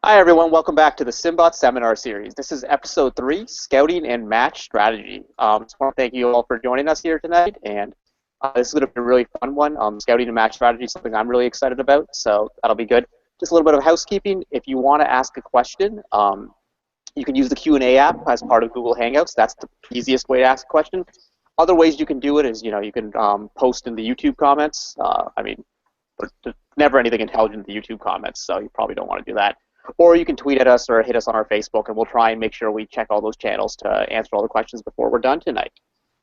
Hi everyone, welcome back to the Simbot Seminar Series. This is episode 3, Scouting and Match Strategy. Just want to thank you all for joining us here tonight, and this is going to be a really fun one. Scouting and match strategy is something I'm really excited about, so that'll be good. Just a little bit of housekeeping. If you want to ask a question, you can use the Q&A app as part of Google Hangouts. That's the easiest way to ask a question. Other ways you can do it is, you can post in the YouTube comments. There's never anything intelligent in the YouTube comments, so you probably don't want to do that. Or you can tweet at us or hit us on our Facebook, and we'll try and make sure we check all those channels to answer all the questions before we're done tonight.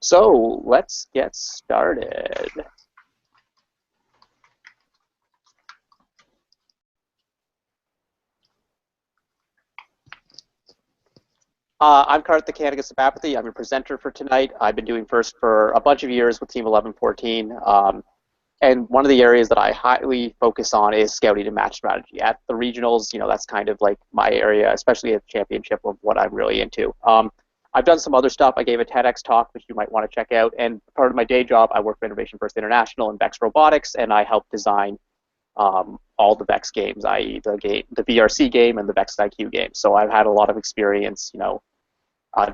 So let's get started. I'm Karthik Kanagasabapathy. I'm your presenter for tonight. I've been doing FIRST for a bunch of years with Team 1114. And one of the areas that I highly focus on is scouting and match strategy. At the regionals, that's kind of like my area, especially at the championship, of what I'm really into. I've done some other stuff. I gave a TEDx talk, which you might want to check out. And part of my day job, I work for Innovation First International and FIRST Robotics, and I help design all the VEX games, i.e. the VRC game and the VEX IQ game. So I've had a lot of experience,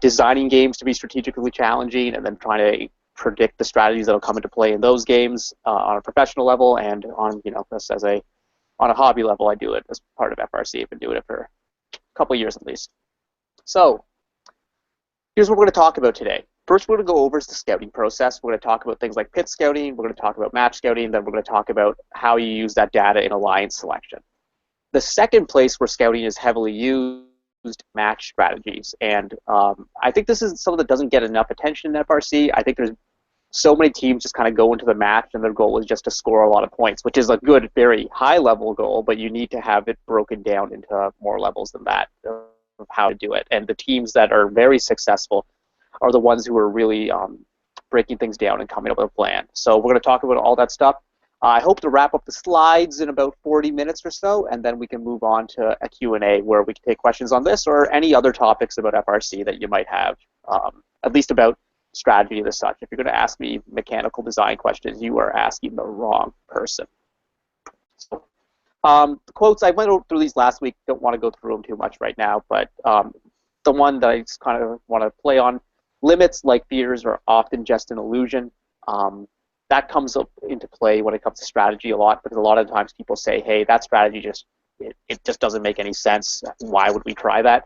designing games to be strategically challenging and then trying to predict the strategies that will come into play in those games on a professional level, and on just on a hobby level. I do it as part of FRC. I've been doing it for a couple of years at least. So here's what we're going to talk about today. First, we're going to go over the scouting process. We're going to talk about things like pit scouting. We're going to talk about match scouting. Then we're going to talk about how you use that data in alliance selection. The second place where scouting is heavily used, match strategies, and I think this is something that doesn't get enough attention in FRC. I think there's so many teams just kind of go into the match and their goal is just to score a lot of points, which is a good, very high-level goal, but you need to have it broken down into more levels than that of how to do it. And the teams that are very successful are the ones who are really breaking things down and coming up with a plan. So we're going to talk about all that stuff. I hope to wrap up the slides in about 40 minutes or so, and then we can move on to a Q&A where we can take questions on this or any other topics about FRC that you might have, at least about strategy and such. If you're going to ask me mechanical design questions, you are asking the wrong person. So, the quotes, I went through these last week, don't want to go through them too much right now, but the one that I just kind of want to play on, limits like fears are often just an illusion. That comes up into play when it comes to strategy a lot, because a lot of times people say, hey, that strategy it just doesn't make any sense. Why would we try that?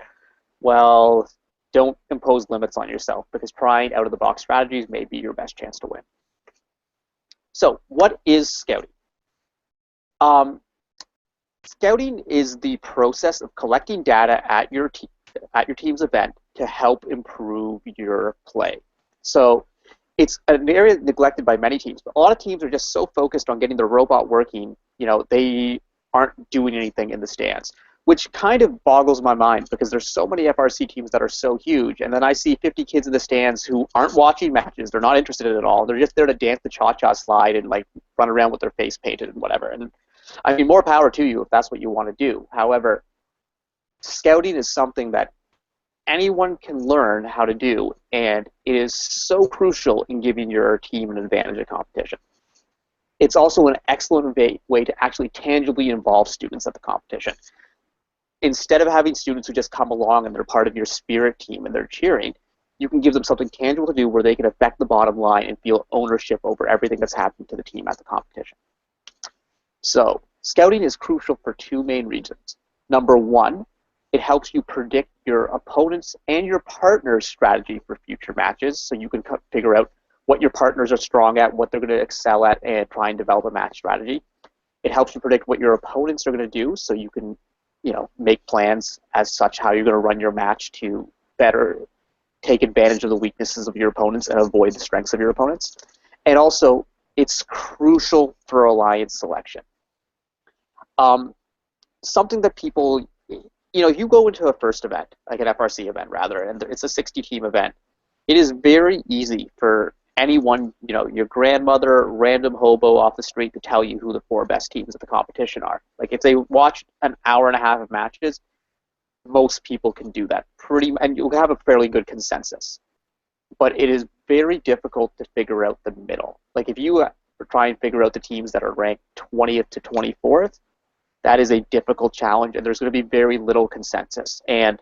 Well, don't impose limits on yourself, because trying out-of-the-box strategies may be your best chance to win. So what is scouting? Scouting is the process of collecting data at your team's event to help improve your play. So it's an area neglected by many teams, but a lot of teams are just so focused on getting their robot working, they aren't doing anything in the stands, which kind of boggles my mind, because there's so many FRC teams that are so huge, and then I see 50 kids in the stands who aren't watching matches. They're not interested in it at all. They're just there to dance the cha-cha slide and like run around with their face painted and whatever. And I mean, more power to you if that's what you want to do. However, scouting is something that anyone can learn how to do, and it is so crucial in giving your team an advantage in competition. It's also an excellent way to actually tangibly involve students at the competition. Instead of having students who just come along and they're part of your spirit team and they're cheering, you can give them something tangible to do where they can affect the bottom line and feel ownership over everything that's happening to the team at the competition. So scouting is crucial for two main reasons. Number one, it helps you predict your opponent's and your partner's strategy for future matches, so you can figure out what your partners are strong at, what they're going to excel at, and try and develop a match strategy. It helps you predict what your opponents are going to do, so you can make plans as such how you're going to run your match to better take advantage of the weaknesses of your opponents and avoid the strengths of your opponents. And also, it's crucial for alliance selection. Something that people, if you go into a FIRST event, like an FRC event rather, and it's a 60-team event, it is very easy for anyone, your grandmother, random hobo off the street, to tell you who the 4 best teams at the competition are. Like, if they watch an hour and a half of matches, most people can do that and you'll have a fairly good consensus. But it is very difficult to figure out the middle. Like, if you try and figure out the teams that are ranked 20th to 24th, that is a difficult challenge, and there's going to be very little consensus. And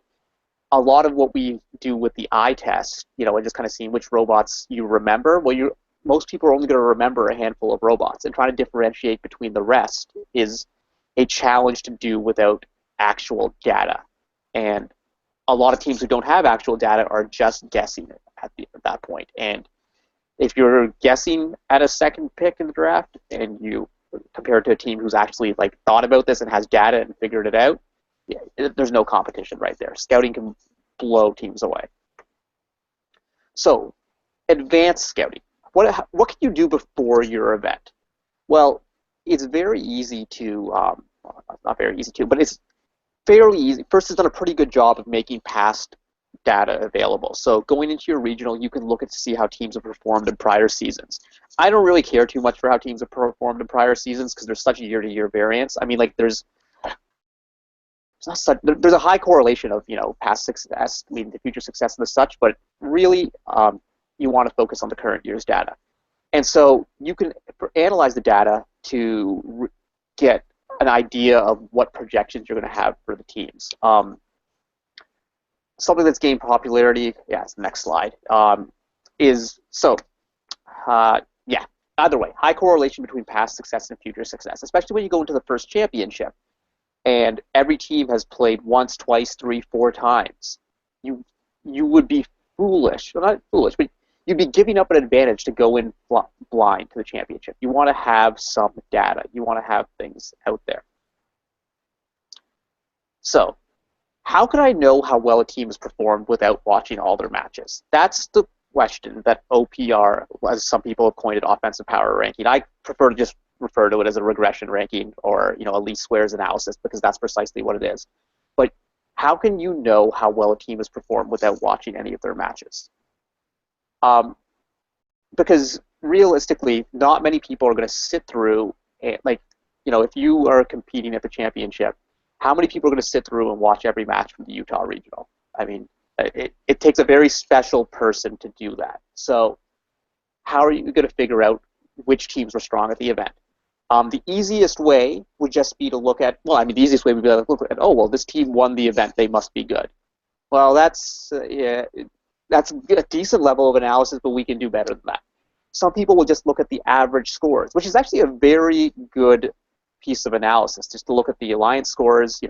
a lot of what we do with the eye test, and just kind of seeing which robots you remember, well, most people are only going to remember a handful of robots, and trying to differentiate between the rest is a challenge to do without actual data. And a lot of teams who don't have actual data are just guessing at that point. And if you're guessing at a second pick in the draft and you compare it to a team who's actually thought about this and has data and figured it out, yeah, there's no competition right there. Scouting can blow teams away. So, advanced scouting. What can you do before your event? Well, it's very easy to, not very easy to, but it's fairly easy. FIRST has done a pretty good job of making past data available. So going into your regional, you can look and see how teams have performed in prior seasons. I don't really care too much for how teams have performed in prior seasons because there's such a year-to-year variance. I mean, there's a high correlation of past success leading to future success and such, but really you want to focus on the current year's data. And so you can analyze the data to get an idea of what projections you're going to have for the teams. Something that's gained popularity, it's the next slide, either way, high correlation between past success and future success, especially when you go into the first championship and every team has played once, twice, 3, 4 times. You would be foolish, well, not foolish, but you'd be giving up an advantage to go in blind to the championship. You want to have some data. You want to have things out there. So, how can I know how well a team has performed without watching all their matches? That's the question that OPR, as some people have coined it, offensive power ranking. I prefer to just refer to it as a regression ranking or a least squares analysis because that's precisely what it is. But how can you know how well a team has performed without watching any of their matches? Because realistically, not many people are going to sit through, if you are competing at the championship, how many people are going to sit through and watch every match from the Utah Regional? I mean, it takes a very special person to do that. So how are you going to figure out which teams were strong at the event? The easiest way would just be to look at, the easiest way would be to look at, this team won the event, they must be good. Well, that's a decent level of analysis, but we can do better than that. Some people will just look at the average scores, which is actually a very good piece of analysis, just to look at the alliance scores,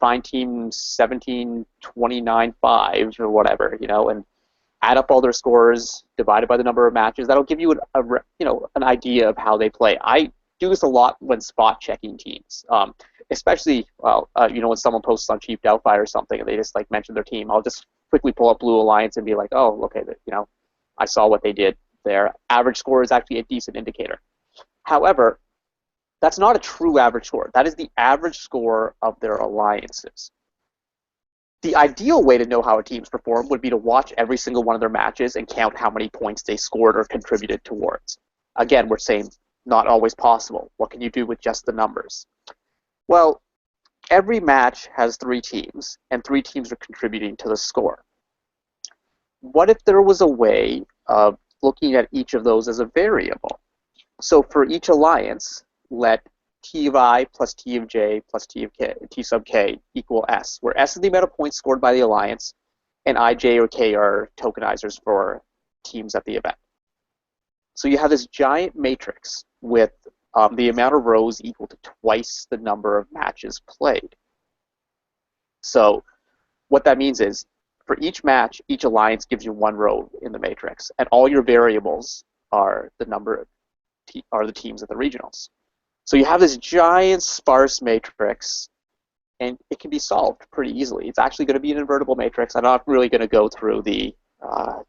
find team 17, 29, 5 or whatever, and add up all their scores divided by the number of matches. That'll give you an idea of how they play. I do this a lot when spot checking teams, especially when someone posts on Chief Delphi or something and they just mention their team. I'll just quickly pull up Blue Alliance and be like, oh, okay, I saw what they did there. Average score is actually a decent indicator. However, that's not a true average score. That is the average score of their alliances. The ideal way to know how a team's performed would be to watch every single one of their matches and count how many points they scored or contributed towards. Again, we're saying not always possible. What can you do with just the numbers? Well, every match has 3 teams, and 3 teams are contributing to the score. What if there was a way of looking at each of those as a variable? So for each alliance, let T of I plus T of J plus T sub K equal S, where S is the amount of points scored by the alliance, and I, J, or K are tokenizers for teams at the event. So you have this giant matrix with the amount of rows equal to twice the number of matches played. So what that means is, for each match, each alliance gives you 1 row in the matrix, and all your variables are the teams at the regionals. So you have this giant sparse matrix, and it can be solved pretty easily. It's actually going to be an invertible matrix. I'm not really going to go through the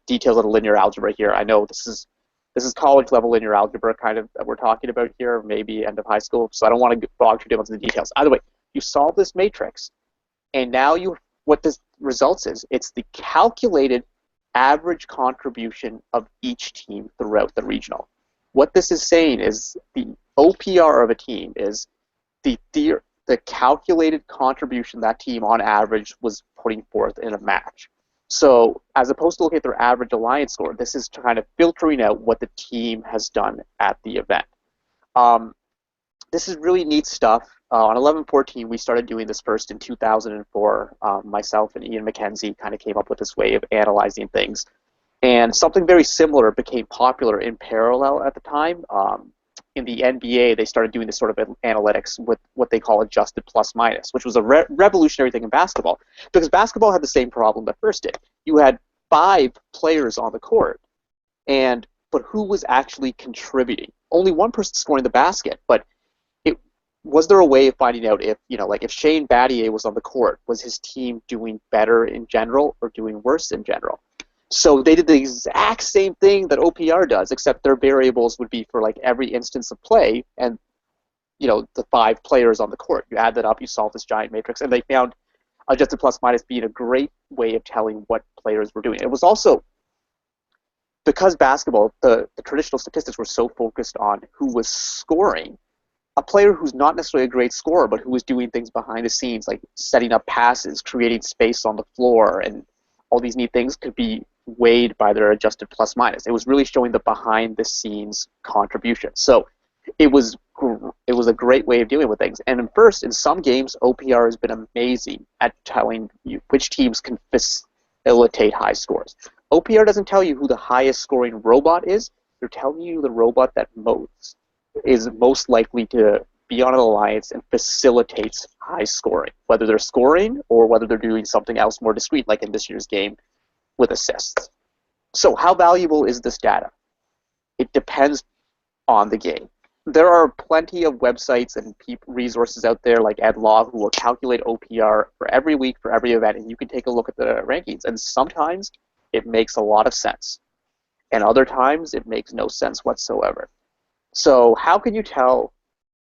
details of the linear algebra here. I know this is college level linear algebra kind of that we're talking about here, maybe end of high school. So I don't want to bog too into the details. Either way, you solve this matrix, and now what this results is it's the calculated average contribution of each team throughout the regional. What this is saying is the OPR of a team is the calculated contribution that team on average was putting forth in a match. So as opposed to looking at their average alliance score, this is kind of filtering out what the team has done at the event. This is really neat stuff. On 1114, we started doing this first in 2004. Myself and Ian McKenzie kind of came up with this way of analyzing things. And something very similar became popular in parallel at the time. In the NBA, they started doing this sort of analytics with what they call adjusted plus minus, which was a revolutionary thing in basketball, because basketball had the same problem that first did. You had 5 players on the court, but who was actually contributing? Only one person scoring the basket, but was there a way of finding out if, like if Shane Battier was on the court, was his team doing better in general or doing worse in general? So they did the exact same thing that OPR does, except their variables would be for like every instance of play and, the 5 players on the court. You add that up, you solve this giant matrix, and they found adjusted plus minus being a great way of telling what players were doing. It was also, because basketball, the traditional statistics were so focused on who was scoring, a player who's not necessarily a great scorer, but who was doing things behind the scenes, like setting up passes, creating space on the floor, and all these neat things could be weighed by their adjusted plus minus. It was really showing the behind the scenes contribution. So it was a great way of dealing with things. And in some games, OPR has been amazing at telling you which teams can facilitate high scores. OPR doesn't tell you who the highest scoring robot is. They're telling you the robot that is most likely to be on an alliance and facilitates high scoring, whether they're scoring or whether they're doing something else more discrete, like in this year's game with assists. So how valuable is this data? It depends on the game. There are plenty of websites and resources out there like EdLaw who will calculate OPR for every week, for every event, and you can take a look at the rankings. And sometimes it makes a lot of sense, and other times it makes no sense whatsoever. So how can you tell,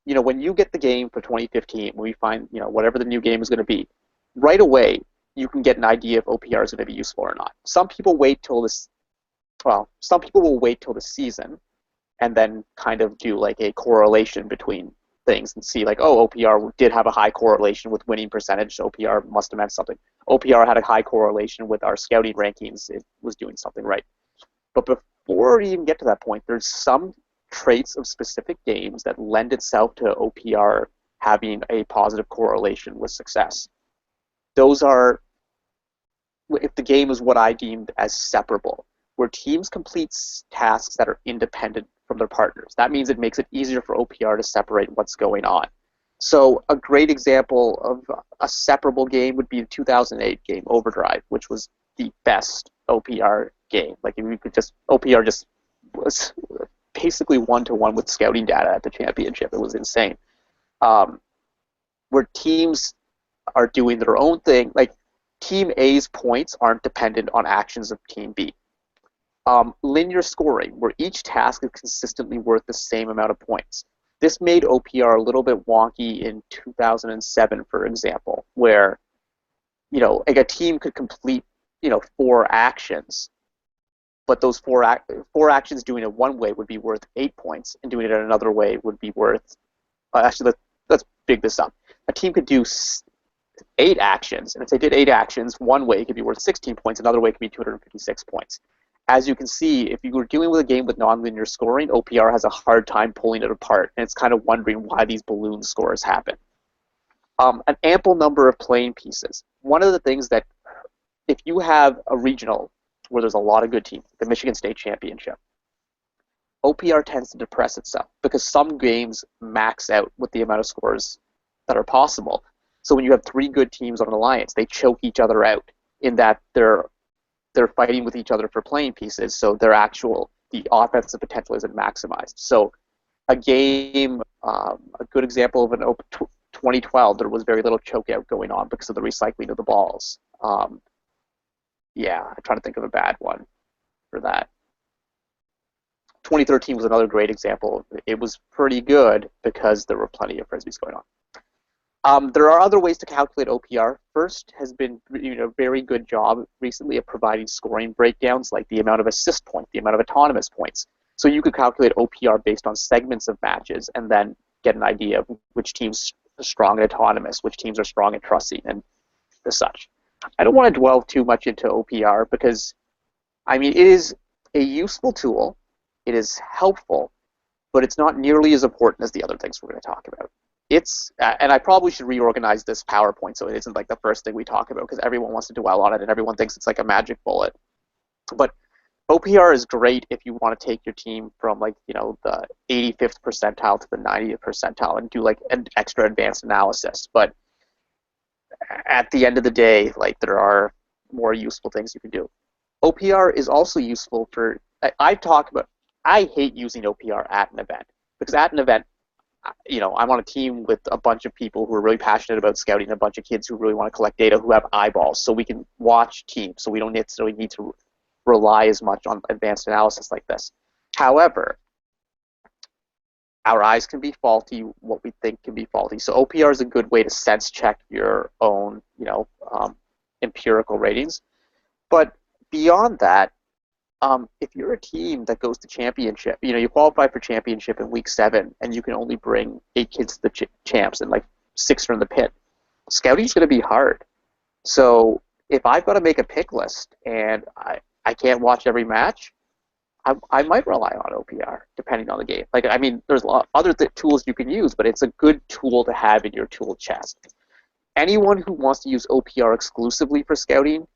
when you get the game for 2015, when we find, whatever the new game is going to be, right away you can get an idea if OPR is going to be useful or not. Some people will wait till the season and then kind of do like a correlation between things and see like, oh, OPR did have a high correlation with winning percentage. OPR must have meant something. OPR had a high correlation with our scouting rankings. It was doing something right. But before you even get to that point, there's some traits of specific games that lend itself to OPR having a positive correlation with success. Those are, if the game is what I deemed as separable, where teams complete tasks that are independent from their partners. That means it makes it easier for OPR to separate what's going on. So a great example of a separable game would be the 2008 game Overdrive, which was the best OPR game. Like if you could OPR just was basically one-to-one with scouting data at the championship. It was insane. Where teams are doing their own thing, like Team A's points aren't dependent on actions of Team B. Linear scoring, where each task is consistently worth the same amount of points. This made OPR a little bit wonky in 2007, for example, where, like a team could complete, 4 actions, but those four actions doing it one way would be worth 8 points, and doing it another way would be worth, actually, let's big this up. A team could do 8 actions, and if they did 8 actions, one way it could be worth 16 points, another way it could be 256 points. As you can see, if you were dealing with a game with nonlinear scoring, OPR has a hard time pulling it apart, and it's kind of wondering why these balloon scores happen. An ample number of playing pieces. One of the things that, if you have a regional where there's a lot of good teams, the Michigan State Championship, OPR tends to depress itself because some games max out with the amount of scores that are possible. So when you have 3 good teams on an alliance, they choke each other out in that they're fighting with each other for playing pieces, so the offensive potential isn't maximized. So a game, a good example of 2012, there was very little choke out going on because of the recycling of the balls. I'm trying to think of a bad one for that. 2013 was another great example. It was pretty good because there were plenty of frisbees going on. There are other ways to calculate OPR. FIRST has been doing a very good job recently of providing scoring breakdowns, like the amount of assist points, the amount of autonomous points. So you could calculate OPR based on segments of matches and then get an idea of which teams are strong and autonomous, which teams are strong and trussing, and such. I don't want to dwell too much into OPR because, it is a useful tool. It is helpful. but it's not nearly as important as the other things we're going to talk about. And I probably should reorganize this PowerPoint so it isn't like the first thing we talk about, because everyone wants to dwell on it and everyone thinks it's like a magic bullet. But OPR is great if you want to take your team from like, the 85th percentile to the 90th percentile and do like an extra advanced analysis. But at the end of the day, like, there are more useful things you can do. OPR is also useful for, I hate using OPR at an event, because at an event, I'm on a team with a bunch of people who are really passionate about scouting, a bunch of kids who really want to collect data, who have eyeballs, so we can watch teams, so we don't necessarily need to rely as much on advanced analysis like this. However, our eyes can be faulty, what we think can be faulty. So OPR is a good way to sense check your own, empirical ratings. But beyond that, if you're a team that goes to championship, you qualify for championship in week 7, and you can only bring 8 kids to the champs and like 6 are in the pit, scouting's going to be hard. So if I've got to make a pick list and I can't watch every match, I might rely on OPR, depending on the game. Like, I mean, there's a lot of other tools you can use, but it's a good tool to have in your tool chest. Anyone who wants to use OPR exclusively for scouting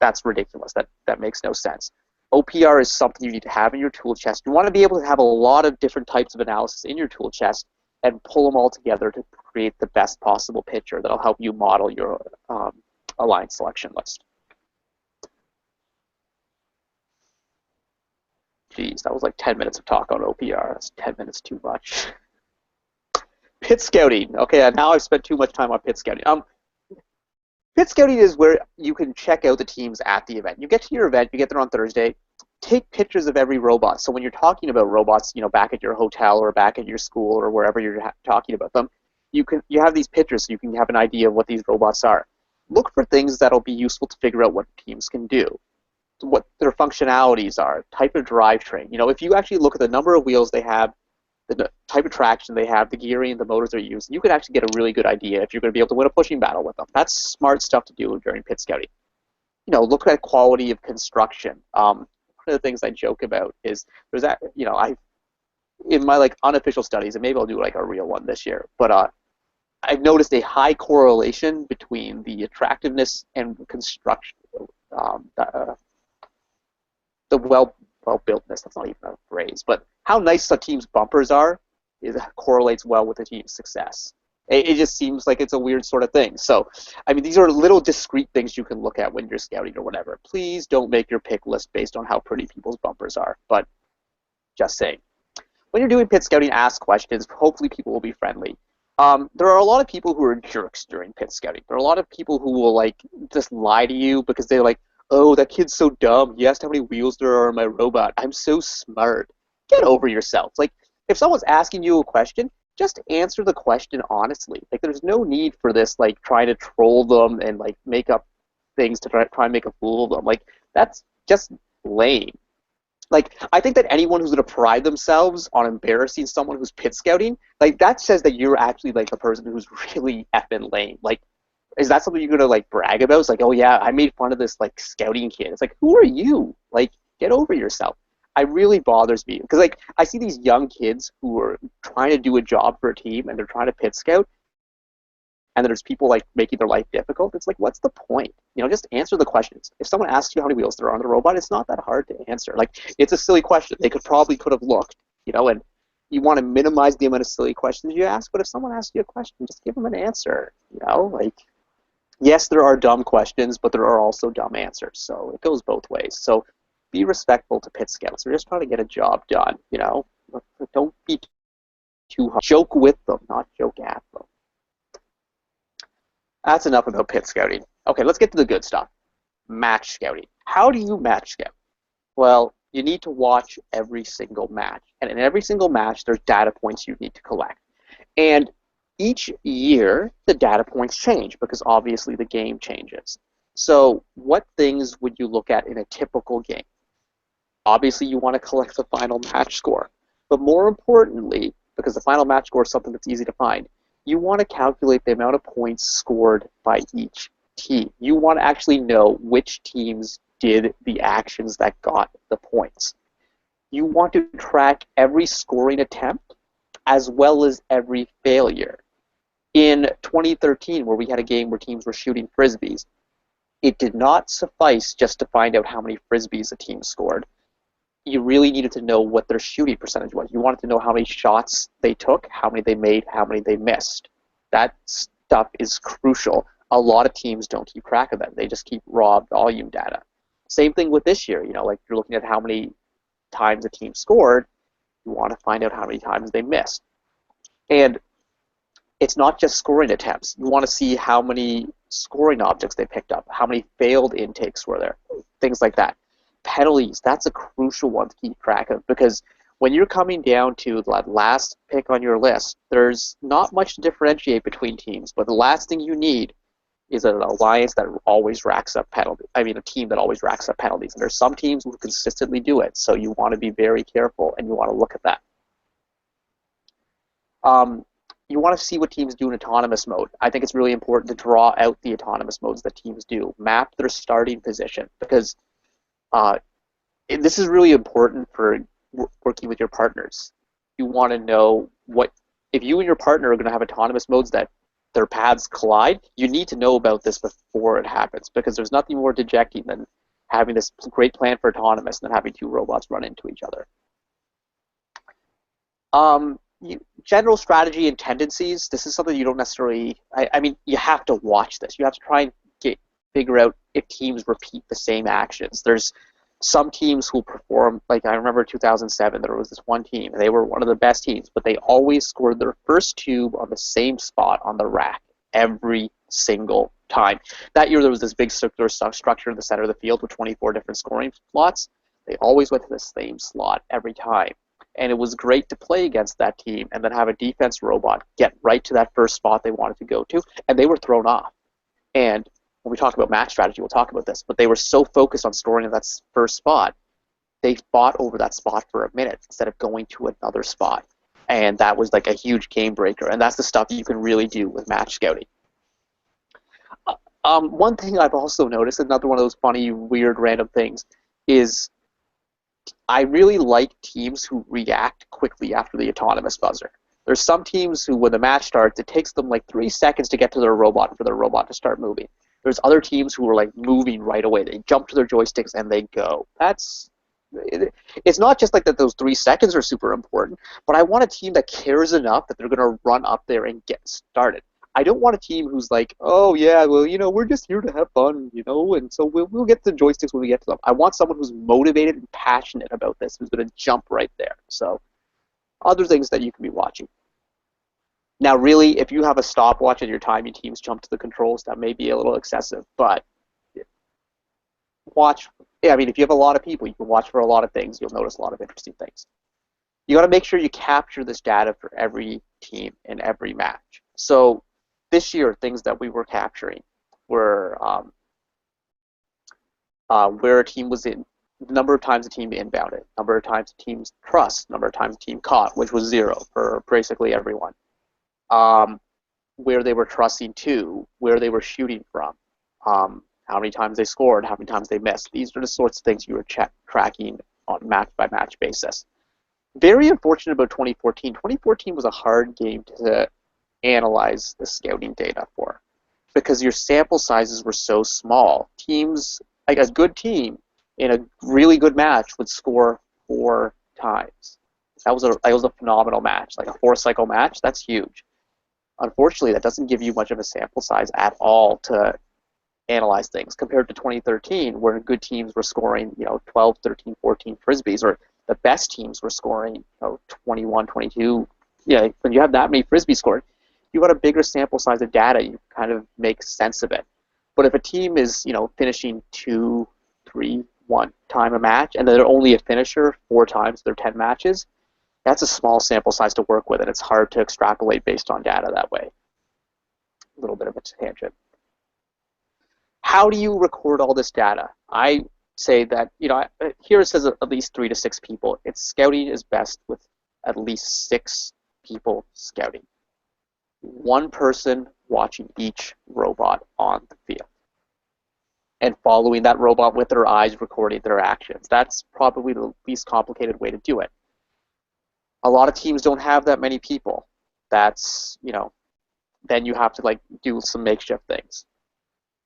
that's ridiculous. That makes no sense. OPR is something you need to have in your tool chest. You want to be able to have a lot of different types of analysis in your tool chest and pull them all together to create the best possible picture that'll help you model your aligned selection list. Geez, that was like 10 minutes of talk on OPR. That's 10 minutes too much. Pit scouting. Okay, now I've spent too much time on pit scouting. Pit scouting is where you can check out the teams at the event. You get to your event, you get there on Thursday, take pictures of every robot. So when you're talking about robots, back at your hotel or back at your school or wherever you're talking about them, you have these pictures so you can have an idea of what these robots are. Look for things that'll be useful to figure out what teams can do, what their functionalities are, type of drivetrain. If you actually look at the number of wheels they have, the type of traction they have, the gearing, the motors they're using, you can actually get a really good idea if you're going to be able to win a pushing battle with them. That's smart stuff to do during pit scouting. Look at quality of construction. One of the things I joke about is there's that, in my like unofficial studies, and maybe I'll do like a real one this year, but I've noticed a high correlation between the attractiveness and construction, the well-builtness, that's not even a phrase, but how nice a team's bumpers are correlates well with the team's success. It just seems like it's a weird sort of thing. So, I mean, these are little discrete things you can look at when you're scouting or whatever. Please don't make your pick list based on how pretty people's bumpers are, but just saying. When you're doing pit scouting, ask questions. Hopefully people will be friendly. There are a lot of people who are jerks during pit scouting. There are a lot of people who will like just lie to you because they're like, oh, that kid's so dumb. He asked how many wheels there are in my robot. I'm so smart. Get over yourself. Like, if someone's asking you a question, just answer the question honestly. Like, there's no need for this, like, trying to troll them and, like, make up things to try and make a fool of them. Like, that's just lame. Like, I think that anyone who's going to pride themselves on embarrassing someone who's pit scouting, like, that says that you're actually, like, the person who's really effing lame. Like, is that something you're going to, like, brag about? It's like, oh, yeah, I made fun of this, like, scouting kid. It's like, who are you? Like, get over yourself. It really bothers me. Because, like, I see these young kids who are trying to do a job for a team, and they're trying to pit scout, and there's people, like, making their life difficult. It's like, what's the point? Just answer the questions. If someone asks you how many wheels there are on the robot, it's not that hard to answer. Like, it's a silly question. They could have looked, and you want to minimize the amount of silly questions you ask, but if someone asks you a question, just give them an answer, like, yes, there are dumb questions, but there are also dumb answers, so it goes both ways. So be respectful to pit scouts. They're just trying to get a job done, Don't be too hard. Joke with them, not joke at them. That's enough about pit scouting. Okay, let's get to the good stuff. Match scouting. How do you match scout? Well, you need to watch every single match. And in every single match, there's data points you need to collect. And each year, the data points change because obviously the game changes. So what things would you look at in a typical game? Obviously, you want to collect the final match score. But more importantly, because the final match score is something that's easy to find, you want to calculate the amount of points scored by each team. You want to actually know which teams did the actions that got the points. You want to track every scoring attempt as well as every failure. In 2013, where we had a game where teams were shooting frisbees, it did not suffice just to find out how many frisbees a team scored. You really needed to know what their shooting percentage was. You wanted to know how many shots they took, how many they made, how many they missed. That stuff is crucial. A lot of teams don't keep track of that. They just keep raw volume data. Same thing with this year. Like you're looking at how many times a team scored. You want to find out how many times they missed. And it's not just scoring attempts. You want to see how many scoring objects they picked up, how many failed intakes were there, things like that. Penalties, that's a crucial one to keep track of, because when you're coming down to that last pick on your list, there's not much to differentiate between teams, but the last thing you need is an alliance that always racks up penalties. I mean, a team that always racks up penalties. And there's some teams who consistently do it, so you want to be very careful and you want to look at that. You want to see what teams do in autonomous mode. I think it's really important to draw out the autonomous modes that teams do. Map their starting position, because this is really important for working with your partners. You want to know if you and your partner are going to have autonomous modes that their paths collide, you need to know about this before it happens, because there's nothing more dejecting than having this great plan for autonomous and then having two robots run into each other. General strategy and tendencies, this is something you don't necessarily, I mean, you have to watch this. You have to try and figure out if teams repeat the same actions. There's some teams who perform, like I remember 2007, there was this one team, they were one of the best teams, but they always scored their first tube on the same spot on the rack every single time. That year there was this big circular structure in the center of the field with 24 different scoring slots. They always went to the same slot every time. And it was great to play against that team and then have a defense robot get right to that first spot they wanted to go to, and they were thrown off. And when we talk about match strategy, we'll talk about this, but they were so focused on scoring in that first spot, they fought over that spot for a minute instead of going to another spot. And that was like a huge game breaker, and that's the stuff you can really do with match scouting. One thing I've also noticed, another one of those funny, weird, random things, is I really like teams who react quickly after the autonomous buzzer. There's some teams who, when the match starts, it takes them like 3 seconds to get to their robot and for their robot to start moving. There's other teams who are like moving right away. They jump to their joysticks and they go. It's not just like that those 3 seconds are super important, but I want a team that cares enough that they're going to run up there and get started. I don't want a team who's like, oh yeah, well, we're just here to have fun, and so we'll get the joysticks when we get to them. I want someone who's motivated and passionate about this, who's going to jump right there. So other things that you can be watching. Now, really, if you have a stopwatch and your timing teams jump to the controls, that may be a little excessive, but watch. Yeah, I mean, if you have a lot of people, you can watch for a lot of things. You'll notice a lot of interesting things. You got to make sure you capture this data for every team in every match. So this year, things that we were capturing were where a team was in, the number of times a team inbounded, number of times a team's trust, number of times a team caught, which was 0 for basically everyone. Where they were trusting to, where they were shooting from, how many times they scored, how many times they missed. These are the sorts of things you were tracking on match-by-match basis. Very unfortunate about 2014. 2014 was a hard game to analyze the scouting data for, because your sample sizes were so small. Teams, like a good team in a really good match, would score 4 times. That was a phenomenal match, like a 4-cycle match. That's huge. Unfortunately, that doesn't give you much of a sample size at all to analyze things, compared to 2013, where good teams were scoring 12, 13, 14 frisbees, or the best teams were scoring 21, 22. When you have that many frisbees scored, you got a bigger sample size of data. You kind of make sense of it. But if a team is finishing 2, 3, 1 time a match, and they're only a finisher 4 times their 10 matches, that's a small sample size to work with, and it's hard to extrapolate based on data that way. A little bit of a tangent. How do you record all this data? I say that, here it says at least 3 to 6 people. Scouting is best with at least 6 people scouting. 1 person watching each robot on the field. and following that robot with their eyes, recording their actions. That's probably the least complicated way to do it. A lot of teams don't have that many people. That's, then you have to like do some makeshift things.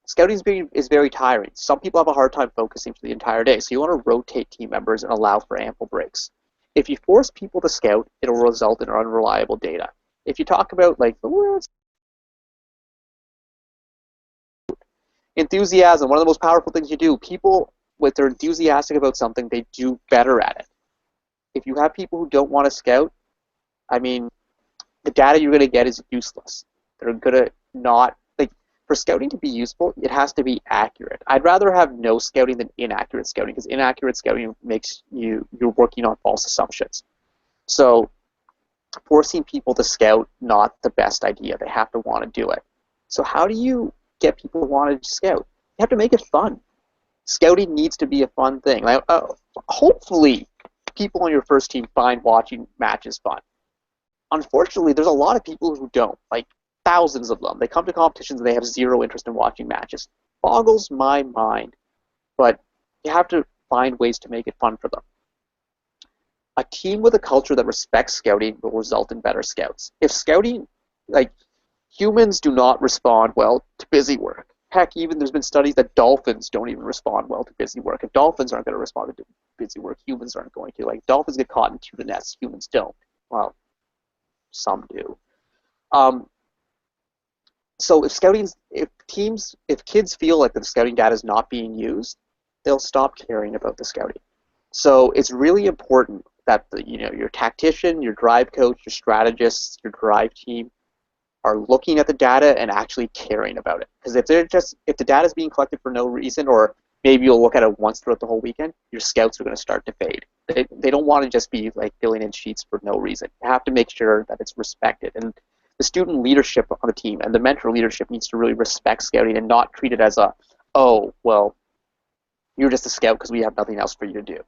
Scouting is very tiring. Some people have a hard time focusing for the entire day, so you want to rotate team members and allow for ample breaks. If you force people to scout, it'll result in unreliable data. If you talk about like enthusiasm, one of the most powerful things you do, people, when they're enthusiastic about something, they do better at it. If you have people who don't want to scout, I mean, the data you're going to get is useless. They're going to not, like, for scouting to be useful, it has to be accurate. I'd rather have no scouting than inaccurate scouting, because inaccurate scouting makes you're working on false assumptions. So forcing people to scout, not the best idea. They have to want to do it. So how do you get people to want to scout? You have to make it fun. Scouting needs to be a fun thing. Like, hopefully, people on your first team find watching matches fun. Unfortunately, there's a lot of people who don't, like thousands of them. They come to competitions and they have zero interest in watching matches. Boggles my mind, but you have to find ways to make it fun for them. A team with a culture that respects scouting will result in better scouts. If scouting, like, humans do not respond well to busy work. Heck, even there's been studies that dolphins don't even respond well to busy work. If dolphins aren't going to respond to busy work, humans aren't going to. Like, dolphins get caught in tuna nets, humans don't. Well, some do. So if kids feel like the scouting data is not being used, they'll stop caring about the scouting. So it's really important that your tactician, your drive coach, your strategists, your drive team are looking at the data and actually caring about it. Because if the data is being collected for no reason, or maybe you'll look at it once throughout the whole weekend, your scouts are going to start to fade. They don't want to just be like filling in sheets for no reason. You have to make sure that it's respected. And the student leadership on the team and the mentor leadership needs to really respect scouting and not treat it as oh, well, you're just a scout because we have nothing else for you to do.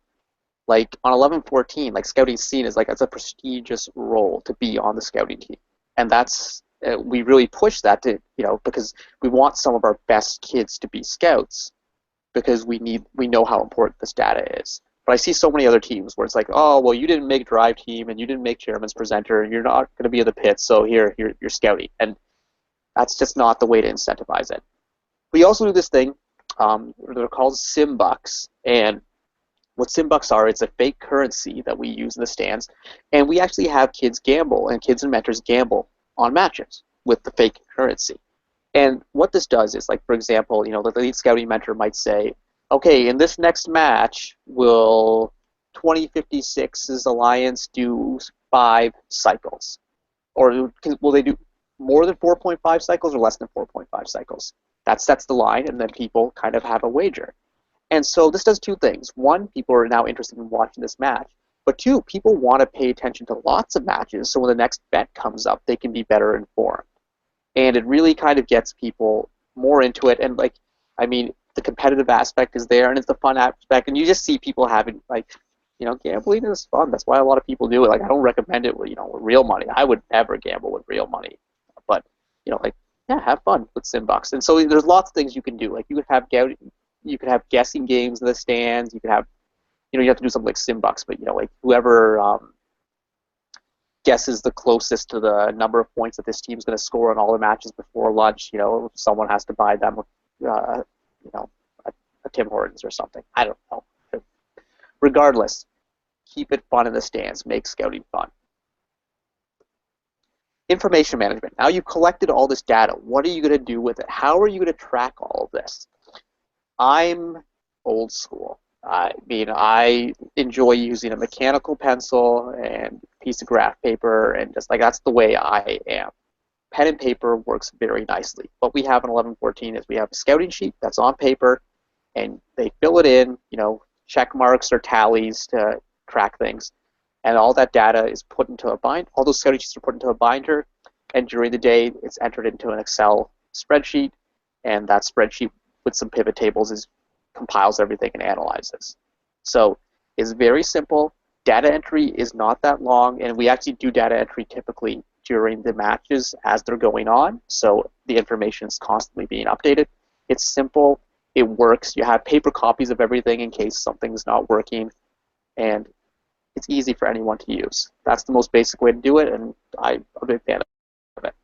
Like on 11-14, like scouting seen as like it's a prestigious role to be on the scouting team, and that's we really push that to because we want some of our best kids to be scouts because we know how important this data is. But I see so many other teams where it's like, oh, well, you didn't make drive team and you didn't make chairman's presenter and you're not going to be in the pits, so you're scouting, and that's just not the way to incentivize it. We also do this thing. They're called Simbucks, and what Simbucks are, it's a fake currency that we use in the stands, and we actually have kids gamble, and kids and mentors gamble on matches with the fake currency. And what this does is, like, for example, the lead scouting mentor might say, okay, in this next match, will 2056's Alliance do 5 cycles? Or will they do more than 4.5 cycles or less than 4.5 cycles? That sets the line, and then people kind of have a wager. And so this does 2 things. 1, people are now interested in watching this match. But 2, people want to pay attention to lots of matches, so when the next bet comes up, they can be better informed. And it really kind of gets people more into it. And, like, I mean, the competitive aspect is there, and it's the fun aspect. And you just see people having, like, gambling is fun. That's why a lot of people do it. Like, I don't recommend it with, with real money. I would never gamble with real money. But, have fun with Simbucks. And so there's lots of things you can do. Like, you could have guessing games in the stands. You could have, you have to do something like Simbucks, but, like, whoever guesses the closest to the number of points that this team's going to score in all the matches before lunch, someone has to buy them, a Tim Hortons or something. I don't know. Regardless, keep it fun in the stands. Make scouting fun. Information management. Now you've collected all this data. What are you going to do with it? How are you going to track all of this? I'm old school. I mean, I enjoy using a mechanical pencil and a piece of graph paper, and just like that's the way I am. Pen and paper works very nicely. What we have in 11-14 is we have a scouting sheet that's on paper, and they fill it in, check marks or tallies to track things, and all that data is put into a binder. All those scouting sheets are put into a binder, and during the day it's entered into an Excel spreadsheet, and that spreadsheet with some pivot tables compiles everything and analyzes. So it's very simple. Data entry is not that long, and we actually do data entry typically during the matches as they're going on, so the information is constantly being updated. It's simple, it works. You have paper copies of everything in case something's not working, and it's easy for anyone to use. That's the most basic way to do it, and I'm a big fan of it.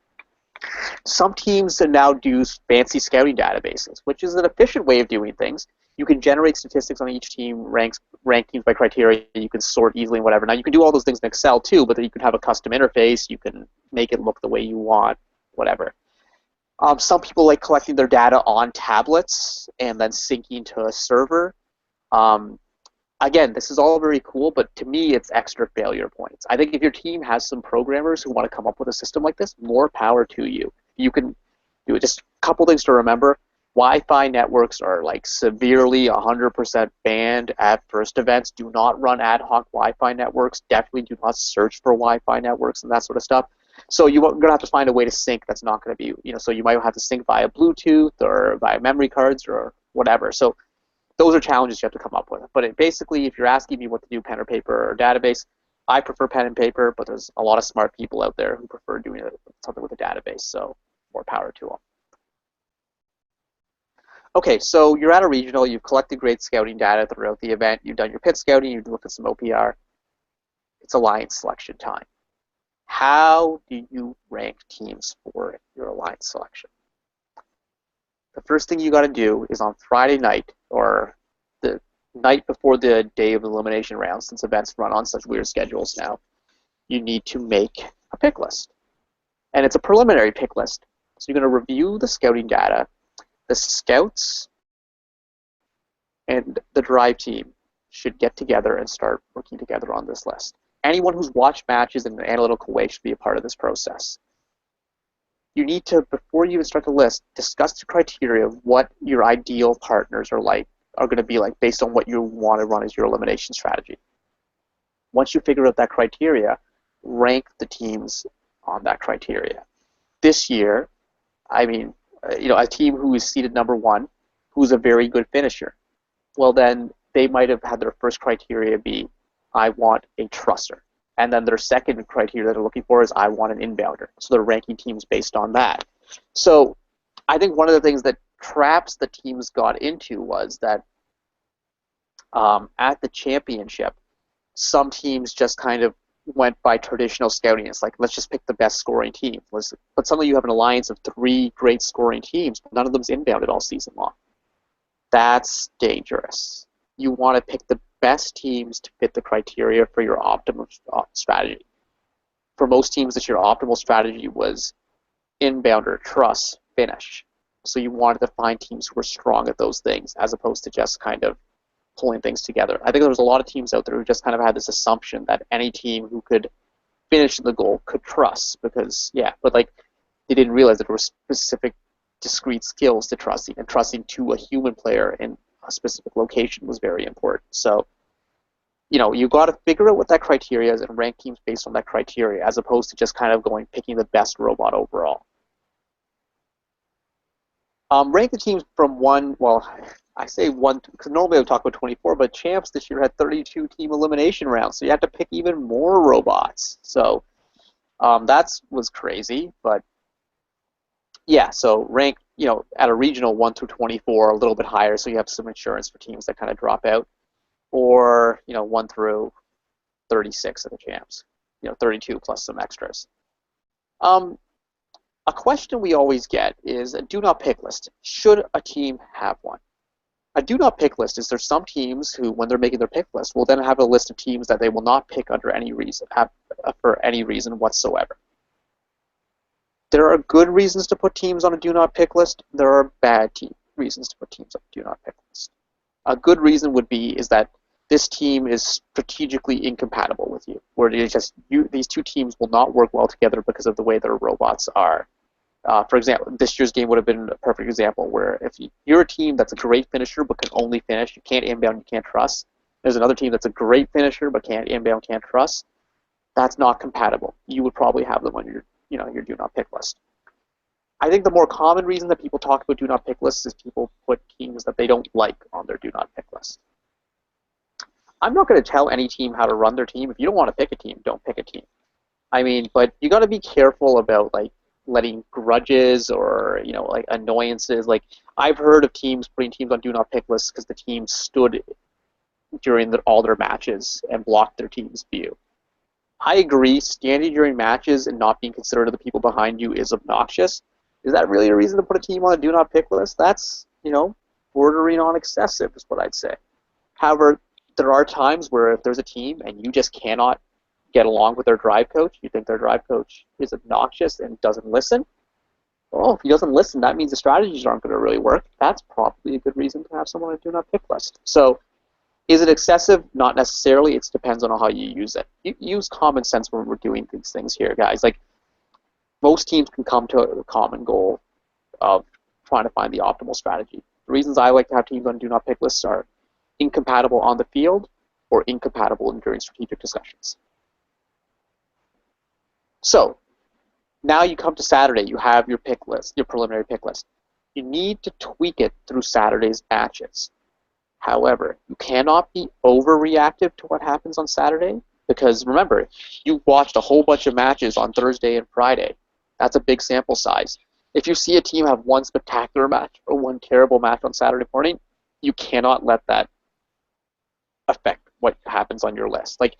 Some teams now do fancy scouting databases, which is an efficient way of doing things. You can generate statistics on each team, rankings by criteria. You can sort easily and whatever. Now, you can do all those things in Excel too, but then you can have a custom interface. You can make it look the way you want, whatever. Some people like collecting their data on tablets and then syncing to a server. Again, this is all very cool, but to me, it's extra failure points. I think if your team has some programmers who want to come up with a system like this, more power to you. You can do it. Just a couple things to remember. Wi-Fi networks are like severely 100% banned at FIRST events. Do not run ad hoc Wi-Fi networks. Definitely do not search for Wi-Fi networks and that sort of stuff. So you're going to have to find a way to sync that's not going to be, so you might have to sync via Bluetooth or via memory cards or whatever. So those are challenges you have to come up with. But basically, if you're asking me what to do, pen or paper or database, I prefer pen and paper, but there's a lot of smart people out there who prefer doing something with a database, so more power to them. Okay, so you're at a regional, you've collected great scouting data throughout the event, you've done your pit scouting, you've looked at some OPR. It's alliance selection time. How do you rank teams for your alliance selection? The first thing you got to do is on Friday night, or the night before the day of elimination round, since events run on such weird schedules now, you need to make a pick list. And it's a preliminary pick list. So you're going to review the scouting data. The scouts and the drive team should get together and start working together on this list. Anyone who's watched matches in an analytical way should be a part of this process. You need to, before you even start the list, discuss the criteria of what your ideal partners are going to be like based on what you want to run as your elimination strategy. Once you figure out that criteria, rank the teams on that criteria. This year, I mean, a team who is seeded number 1, who's a very good finisher, well then they might have had their first criteria be, I want a trusser. And then their second criteria that they're looking for is, I want an inbounder. So they're ranking teams based on that. So I think one of the things that traps the teams got into was that at the championship, some teams just kind of went by traditional scouting. It's like, let's just pick the best scoring team. But suddenly you have an alliance of 3 great scoring teams, but none of them's inbounded all season long. That's dangerous. You want to pick the best teams to fit the criteria for your optimal strategy. For most teams, your optimal strategy was inbounder, truss, finish. So you wanted to find teams who were strong at those things, as opposed to just kind of pulling things together. I think there was a lot of teams out there who just kind of had this assumption that any team who could finish the goal could truss, because, but like they didn't realize that there were specific, discrete skills to trussing, and trussing to a human player in a specific location was very important. So, you got to figure out what that criteria is and rank teams based on that criteria, as opposed to just kind of picking the best robot overall. Rank the teams from 1, well, I say 1, because normally I would talk about 24, but Champs this year had 32 team elimination rounds, so you had to pick even more robots. So that was crazy, but yeah, so rank, at a regional 1 through 24, a little bit higher, so you have some insurance for teams that kind of drop out, or 1 through 36 of the Champs, 32 plus some extras. A question we always get is a do not pick list. Should a team have one? A do not pick list is there's some teams who, when they're making their pick list, will then have a list of teams that they will not pick under any reason, for any reason whatsoever. There are good reasons to put teams on a do not pick list. There are bad reasons to put teams on a do not pick list. A good reason would be is that this team is strategically incompatible with you, where these two teams will not work well together because of the way their robots are. For example, this year's game would have been a perfect example where if you're a team that's a great finisher but can only finish, you can't inbound, you can't truss. There's another team that's a great finisher but can't inbound, can't truss. That's not compatible. You would probably have them on your do not pick list. I think the more common reason that people talk about do not pick lists is people put teams that they don't like on their do not pick list. I'm not going to tell any team how to run their team. If you don't want to pick a team, don't pick a team. I mean, but you got to be careful about letting grudges or like annoyances. Like I've heard of teams putting teams on do not pick lists because the team stood during all their matches and blocked their team's view. I agree, standing during matches and not being considerate of the people behind you is obnoxious. Is that really a reason to put a team on a do not pick list? That's, bordering on excessive is what I'd say. However, there are times where if there's a team and you just cannot get along with their drive coach, you think their drive coach is obnoxious and doesn't listen, well, if he doesn't listen, that means the strategies aren't going to really work. That's probably a good reason to have someone on a do not pick list. So is it excessive? Not necessarily. It depends on how you use it. You use common sense when we're doing these things here, guys. Like, most teams can come to a common goal of trying to find the optimal strategy. The reasons I like to have teams on do not pick lists are incompatible on the field or incompatible during strategic discussions. So now you come to Saturday, you have your pick list, your preliminary pick list. You need to tweak it through Saturday's matches. However, you cannot be overreactive to what happens on Saturday because remember, you watched a whole bunch of matches on Thursday and Friday. That's a big sample size. If you see a team have one spectacular match or one terrible match on Saturday morning, you cannot let that affect what happens on your list. It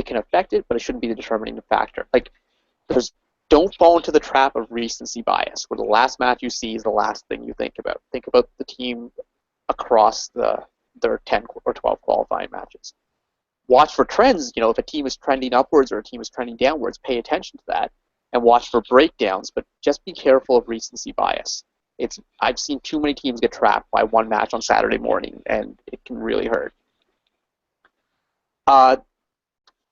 can affect it, but it shouldn't be the determining factor. Don't fall into the trap of recency bias, where the last match you see is the last thing you think about. Think about the team across their 10 or 12 qualifying matches. Watch for trends. If a team is trending upwards or a team is trending downwards, pay attention to that and watch for breakdowns, but just be careful of recency bias. I've seen too many teams get trapped by one match on Saturday morning, and it can really hurt.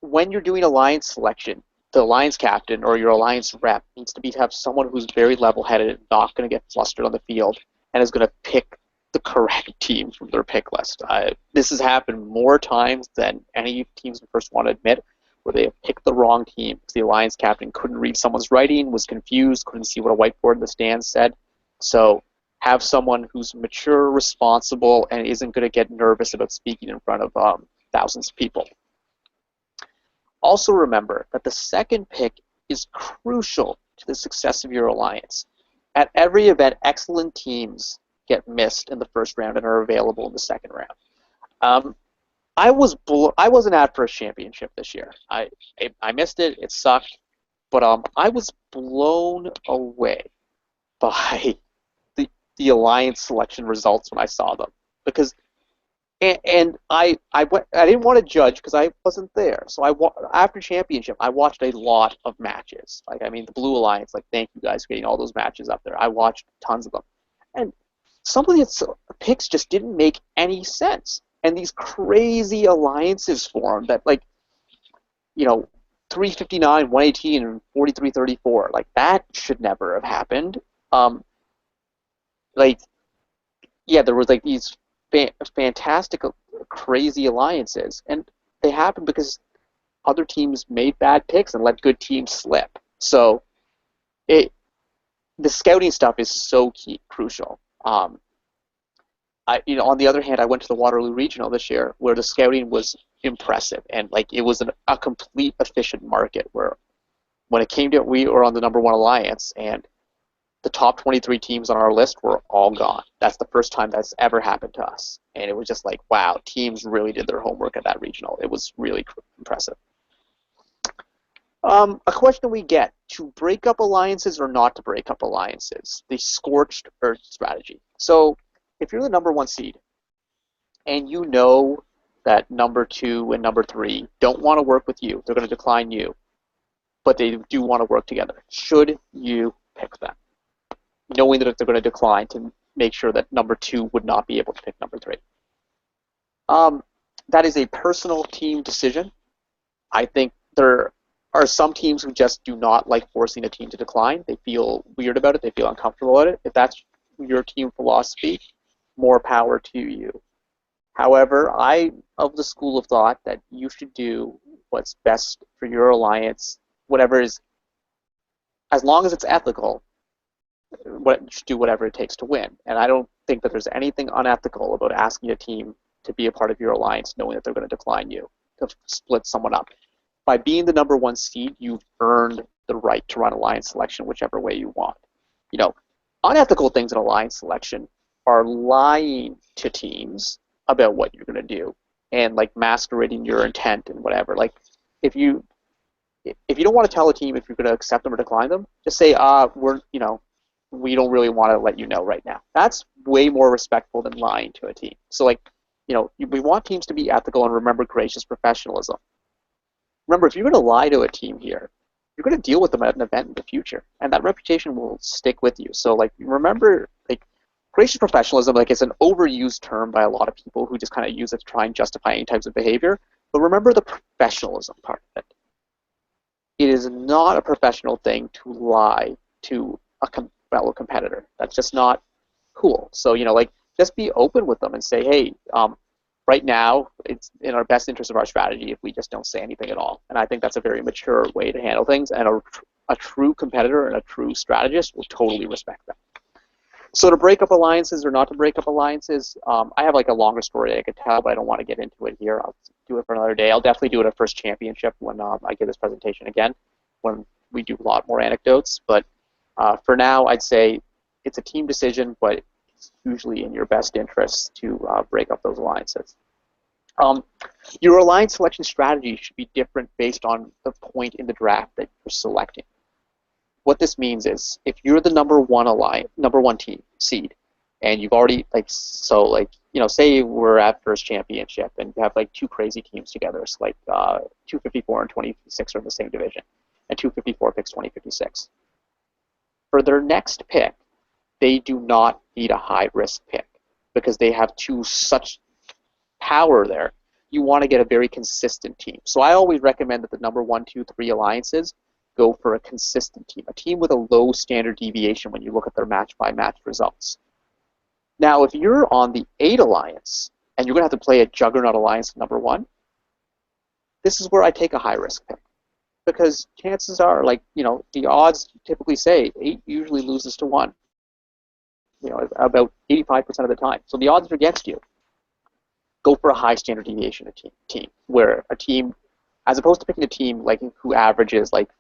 When you're doing alliance selection, the alliance captain or your alliance rep needs to have someone who's very level-headed and not going to get flustered on the field and is going to pick the correct team from their pick list. This has happened more times than any teams would first want to admit, where they have picked the wrong team because the alliance captain couldn't read someone's writing, was confused, couldn't see what a whiteboard in the stands said. So have someone who's mature, responsible, and isn't going to get nervous about speaking in front of thousands of people. Also remember that the second pick is crucial to the success of your alliance. At every event, excellent teams get missed in the first round and are available in the second round. I wasn't at FIRST Championship this year. I missed it. It sucked. But I was blown away by the alliance selection results when I saw them, because I didn't want to judge because I wasn't there. So after championship, I watched a lot of matches. The Blue Alliance. Thank you guys for getting all those matches up there. I watched tons of them, and some of the picks just didn't make any sense. And these crazy alliances formed that 359, 118, and 4334. That should never have happened. There was these fantastic, crazy alliances, and they happened because other teams made bad picks and let good teams slip. So the scouting stuff is so crucial. On the other hand, I went to the Waterloo Regional this year, where the scouting was impressive, and it was a complete efficient market. Where when it came to it, we were on the #1 alliance, and the top 23 teams on our list were all gone. That's the first time that's ever happened to us, and it was just wow, teams really did their homework at that regional. It was really impressive. A question we get: to break up alliances or not to break up alliances? The scorched earth strategy. So if you're the #1 seed and you know that #2 and #3 don't want to work with you, they're going to decline you, but they do want to work together, should you pick them, knowing that they're going to decline, to make sure that #2 would not be able to pick #3? That is a personal team decision. I think there are some teams who just do not like forcing a team to decline. They feel weird about it. They feel uncomfortable about it. If that's your team philosophy, more power to you. However, I'm of the school of thought that you should do what's best for your alliance, whatever is, as long as it's ethical, you should do whatever it takes to win. And I don't think that there's anything unethical about asking a team to be a part of your alliance knowing that they're going to decline you, to split someone up. By being the #1 seed, you've earned the right to run alliance selection whichever way you want. You know, unethical things in alliance selection are lying to teams about what you're going to do and like masquerading your intent and whatever. Like if you don't want to tell a team if you're going to accept them or decline them, just say, we don't really want to let you know right now. That's way more respectful than lying to a team. So like, we want teams to be ethical and remember gracious professionalism. Remember, if you're going to lie to a team here, you're going to deal with them at an event in the future, and that reputation will stick with you. So like, remember, like, gracious professionalism, like, it's an overused term by a lot of people who just kind of use it to try and justify any types of behavior. But remember the professionalism part of it. It is not a professional thing to lie to a fellow competitor. That's just not cool. So, like, just be open with them and say, hey, right now, it's in our best interest of our strategy if we just don't say anything at all. And I think that's a very mature way to handle things, and a true competitor and a true strategist will totally respect that. So to break up alliances or not to break up alliances, I have like a longer story I could tell, but I don't want to get into it here. I'll do it for another day. I'll definitely do it at FIRST Championship when I give this presentation again, when we do a lot more anecdotes. But for now, I'd say it's a team decision, but it's usually in your best interest to break up those alliances. Your alliance selection strategy should be different based on the point in the draft that you're selecting. What this means is, if you're the number one team seed, and you've already say we're at FIRST Championship and you have like two crazy teams together, so like 254 and 2056 are in the same division, and 254 picks 2056. For their next pick, they do not need a high risk pick because they have such power there. You want to get a very consistent team. So I always recommend that the number 1, 2, 3 alliances go for a consistent team, a team with a low standard deviation when you look at their match-by-match results. Now, if you're on the 8 alliance and you're going to have to play a juggernaut alliance at number 1, this is where I take a high-risk pick, because chances are, the odds typically say 8 usually loses to 1, about 85% of the time. So the odds are against you. Go for a high standard deviation team, where a team, as opposed to picking a team like who averages like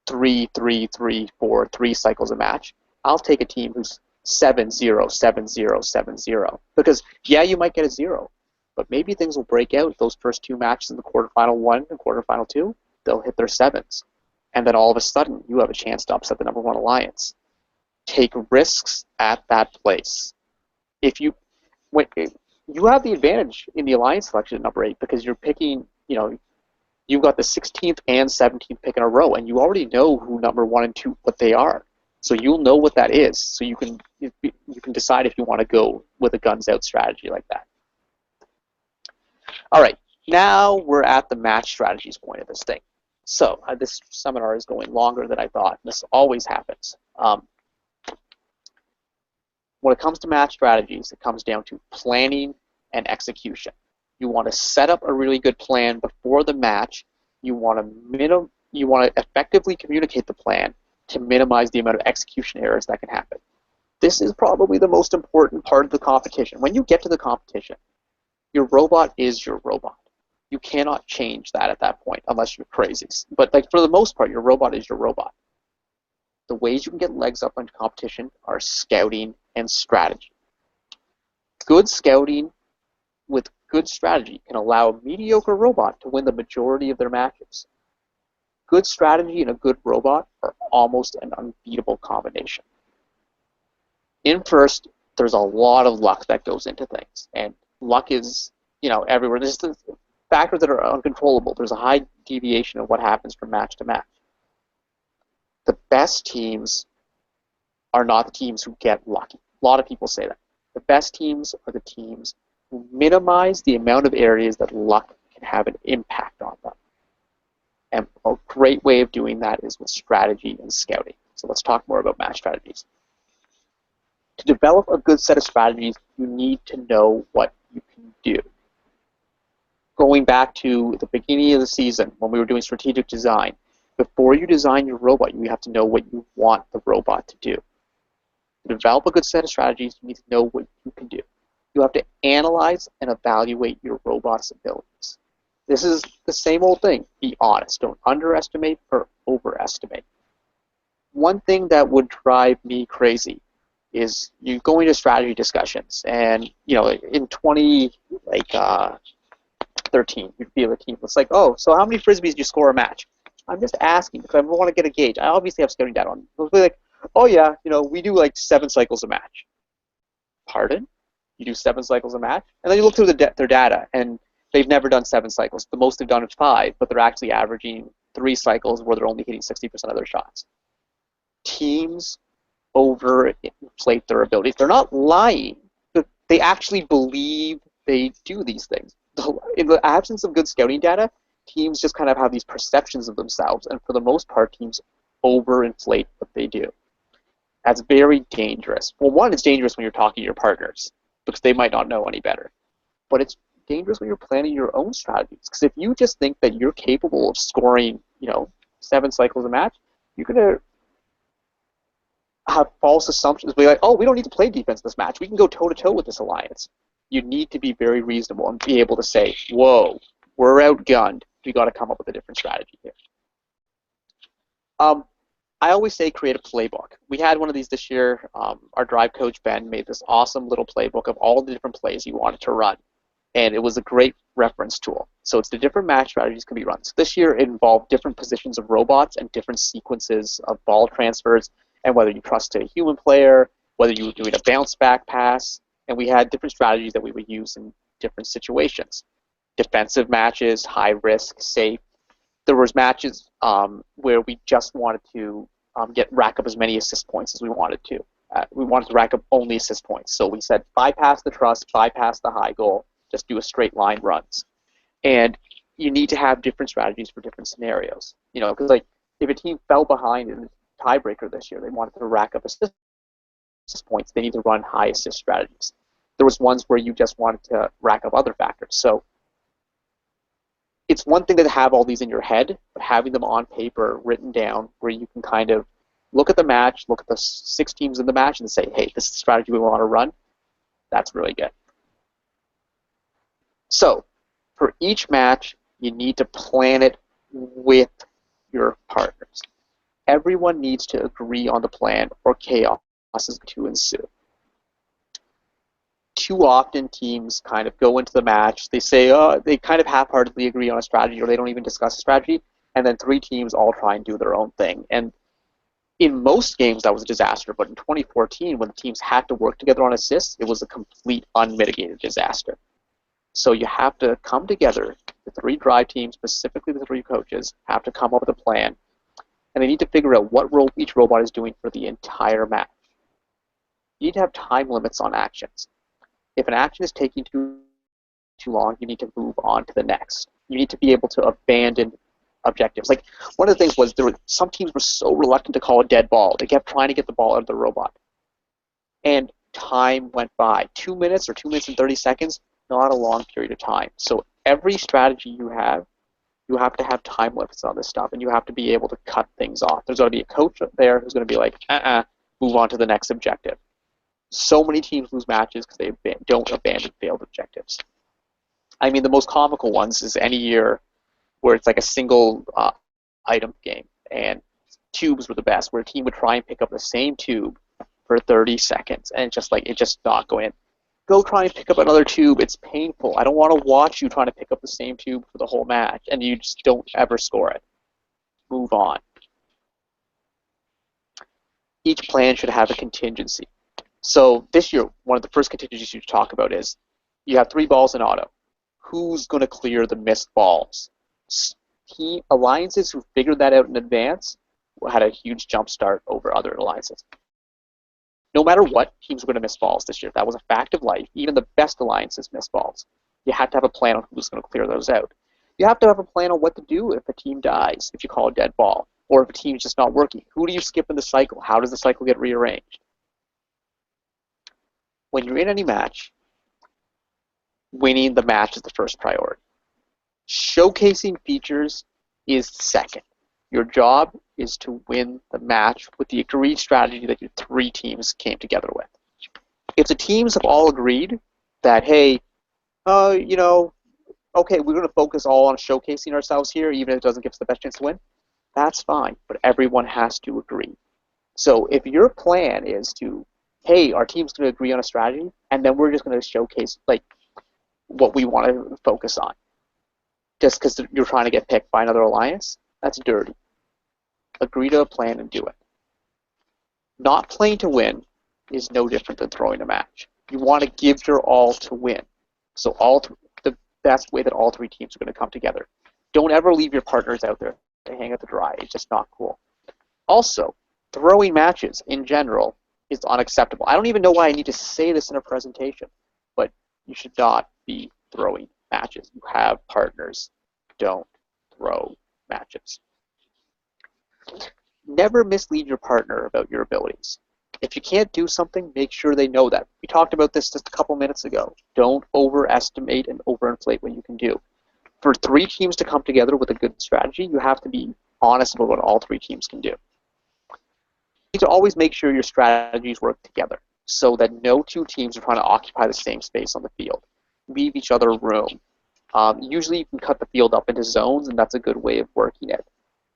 3, 3, 3, 4, 3 cycles a match, I'll take a team who's 7, 0, 7, 0, 7, 0. Because, yeah, you might get a 0, but maybe things will break out those first 2 matches in the quarterfinal 1 and quarterfinal 2. They'll hit their 7s. And then all of a sudden, you have a chance to upset the number 1 alliance. Take risks at that place. You have the advantage in the alliance selection at number 8 because you're picking, you've got the 16th and 17th pick in a row, and you already know who number 1 and 2, what they are. So you'll know what that is. So you can decide if you want to go with a guns out strategy like that. All right, now we're at the match strategies point of this thing. So this seminar is going longer than I thought. This always happens. When it comes to match strategies, it comes down to planning and execution. You want to set up a really good plan before the match. You want to effectively communicate the plan to minimize the amount of execution errors that can happen. This is probably the most important part of the competition. When you get to the competition, your robot is your robot. You cannot change that at that point unless you're crazy. But for the most part, your robot is your robot. The ways you can get legs up into competition are scouting and strategy. Good scouting with good strategy can allow a mediocre robot to win the majority of their matches. Good strategy and a good robot are almost an unbeatable combination. In FIRST, there's a lot of luck that goes into things, and luck is, everywhere. There's factors that are uncontrollable. There's a high deviation of what happens from match to match. The best teams are not the teams who get lucky. A lot of people say that. The best teams are the teams who minimize the amount of areas that luck can have an impact on them. And a great way of doing that is with strategy and scouting. So let's talk more about match strategies. To develop a good set of strategies, you need to know what you can do. Going back to the beginning of the season when we were doing strategic design, before you design your robot, you have to know what you want the robot to do. To develop a good set of strategies, you need to know what you can do. You have to analyze and evaluate your robot's abilities. This is the same old thing. Be honest. Don't underestimate or overestimate. One thing that would drive me crazy is you go into strategy discussions, and in 2013, you'd be a team. It's like, oh, so how many frisbees do you score a match? I'm just asking because I want to get a gauge. I obviously have scouting data on. They'll be like, oh yeah, we do like 7 cycles a match. Pardon? You do 7 cycles a match? And then you look through their data, and they've never done 7 cycles. The most they've done is 5, but they're actually averaging 3 cycles where they're only hitting 60% of their shots. Teams overinflate their abilities. They're not lying, but they actually believe they do these things. In the absence of good scouting data, teams just kind of have these perceptions of themselves, and for the most part, teams overinflate what they do. That's very dangerous. Well, one, it's dangerous when you're talking to your partners, because they might not know any better. But it's dangerous when you're planning your own strategies, because if you just think that you're capable of scoring, 7 cycles a match, you're going to have false assumptions. Be like, oh, we don't need to play defense this match. We can go toe-to-toe with this alliance. You need to be very reasonable and be able to say, whoa, we're outgunned. We got to come up with a different strategy here. I always say create a playbook. We had one of these this year. Our drive coach, Ben, made this awesome little playbook of all the different plays he wanted to run. And it was a great reference tool. So it's the different match strategies can be run. So this year it involved different positions of robots and different sequences of ball transfers, and whether you trust a human player, whether you were doing a bounce back pass, and we had different strategies that we would use in different situations. Defensive matches, high risk, safe. There was matches where we just wanted to rack up as many assist points as we wanted to. We wanted to rack up only assist points. So we said bypass the trust, bypass the high goal, just do a straight line runs. And you need to have different strategies for different scenarios. Because if a team fell behind in the tiebreaker this year, they wanted to rack up assist points, they need to run high assist strategies. There was ones where you just wanted to rack up other factors. So it's one thing to have all these in your head, but having them on paper, written down, where you can kind of look at the match, look at the 6 teams in the match, and say, hey, this is the strategy we want to run. That's really good. So for each match, you need to plan it with your partners. Everyone needs to agree on the plan, or chaos is going to ensue. Too often teams kind of go into the match, they say, they kind of half-heartedly agree on a strategy, or they don't even discuss a strategy, and then 3 teams all try and do their own thing. And in most games that was a disaster, but in 2014 when the teams had to work together on assists, it was a complete unmitigated disaster. So you have to come together, the 3 drive teams, specifically the 3 coaches, have to come up with a plan, and they need to figure out what role each robot is doing for the entire match. You need to have time limits on actions. If an action is taking too long, you need to move on to the next. You need to be able to abandon objectives. Like, one of the things was some teams were so reluctant to call a dead ball. They kept trying to get the ball out of the robot. And time went by. 2 minutes or 2 minutes and 30 seconds, not a long period of time. So every strategy you have to have time limits on this stuff, and you have to be able to cut things off. There's going to be a coach there who's going to be like, move on to the next objective. So many teams lose matches because they don't abandon failed objectives. I mean, the most comical ones is any year where it's like a single item game, and tubes were the best, where a team would try and pick up the same tube for 30 seconds, and it's just not going in. Go try and pick up another tube. It's painful. I don't want to watch you trying to pick up the same tube for the whole match, and you just don't ever score it. Move on. Each plan should have a contingency. So this year, one of the first contingencies you talk about is you have 3 balls in auto. Who's going to clear the missed balls? Team alliances who figured that out in advance had a huge jump start over other alliances. No matter what, teams are going to miss balls this year. That was a fact of life. Even the best alliances miss balls. You have to have a plan on who's going to clear those out. You have to have a plan on what to do if a team dies, if you call a dead ball, or if a team's just not working. Who do you skip in the cycle? How does the cycle get rearranged? When you're in any match, winning the match is the first priority. Showcasing features is second. Your job is to win the match with the agreed strategy that your 3 teams came together with. If the teams have all agreed that, hey, okay, we're going to focus all on showcasing ourselves here, even if it doesn't give us the best chance to win, that's fine, but everyone has to agree. So if your plan is to, hey, our team's going to agree on a strategy, and then we're just going to showcase like what we want to focus on, just because you're trying to get picked by another alliance, that's dirty. Agree to a plan and do it. Not playing to win is no different than throwing a match. You want to give your all to win. So the best way that all three teams are going to come together. Don't ever leave your partners out there to hang out to dry. It's just not cool. Also, throwing matches in general is unacceptable. I don't even know why I need to say this in a presentation, but you should not be throwing matches. You have partners. Don't throw matches. Never mislead your partner about your abilities. If you can't do something, make sure they know that. We talked about this just a couple minutes ago. Don't overestimate and overinflate what you can do. For three teams to come together with a good strategy, you have to be honest about what all three teams can do. You need to always make sure your strategies work together so that no two teams are trying to occupy the same space on the field. Leave each other room. Usually you can cut the field up into zones, and that's a good way of working it.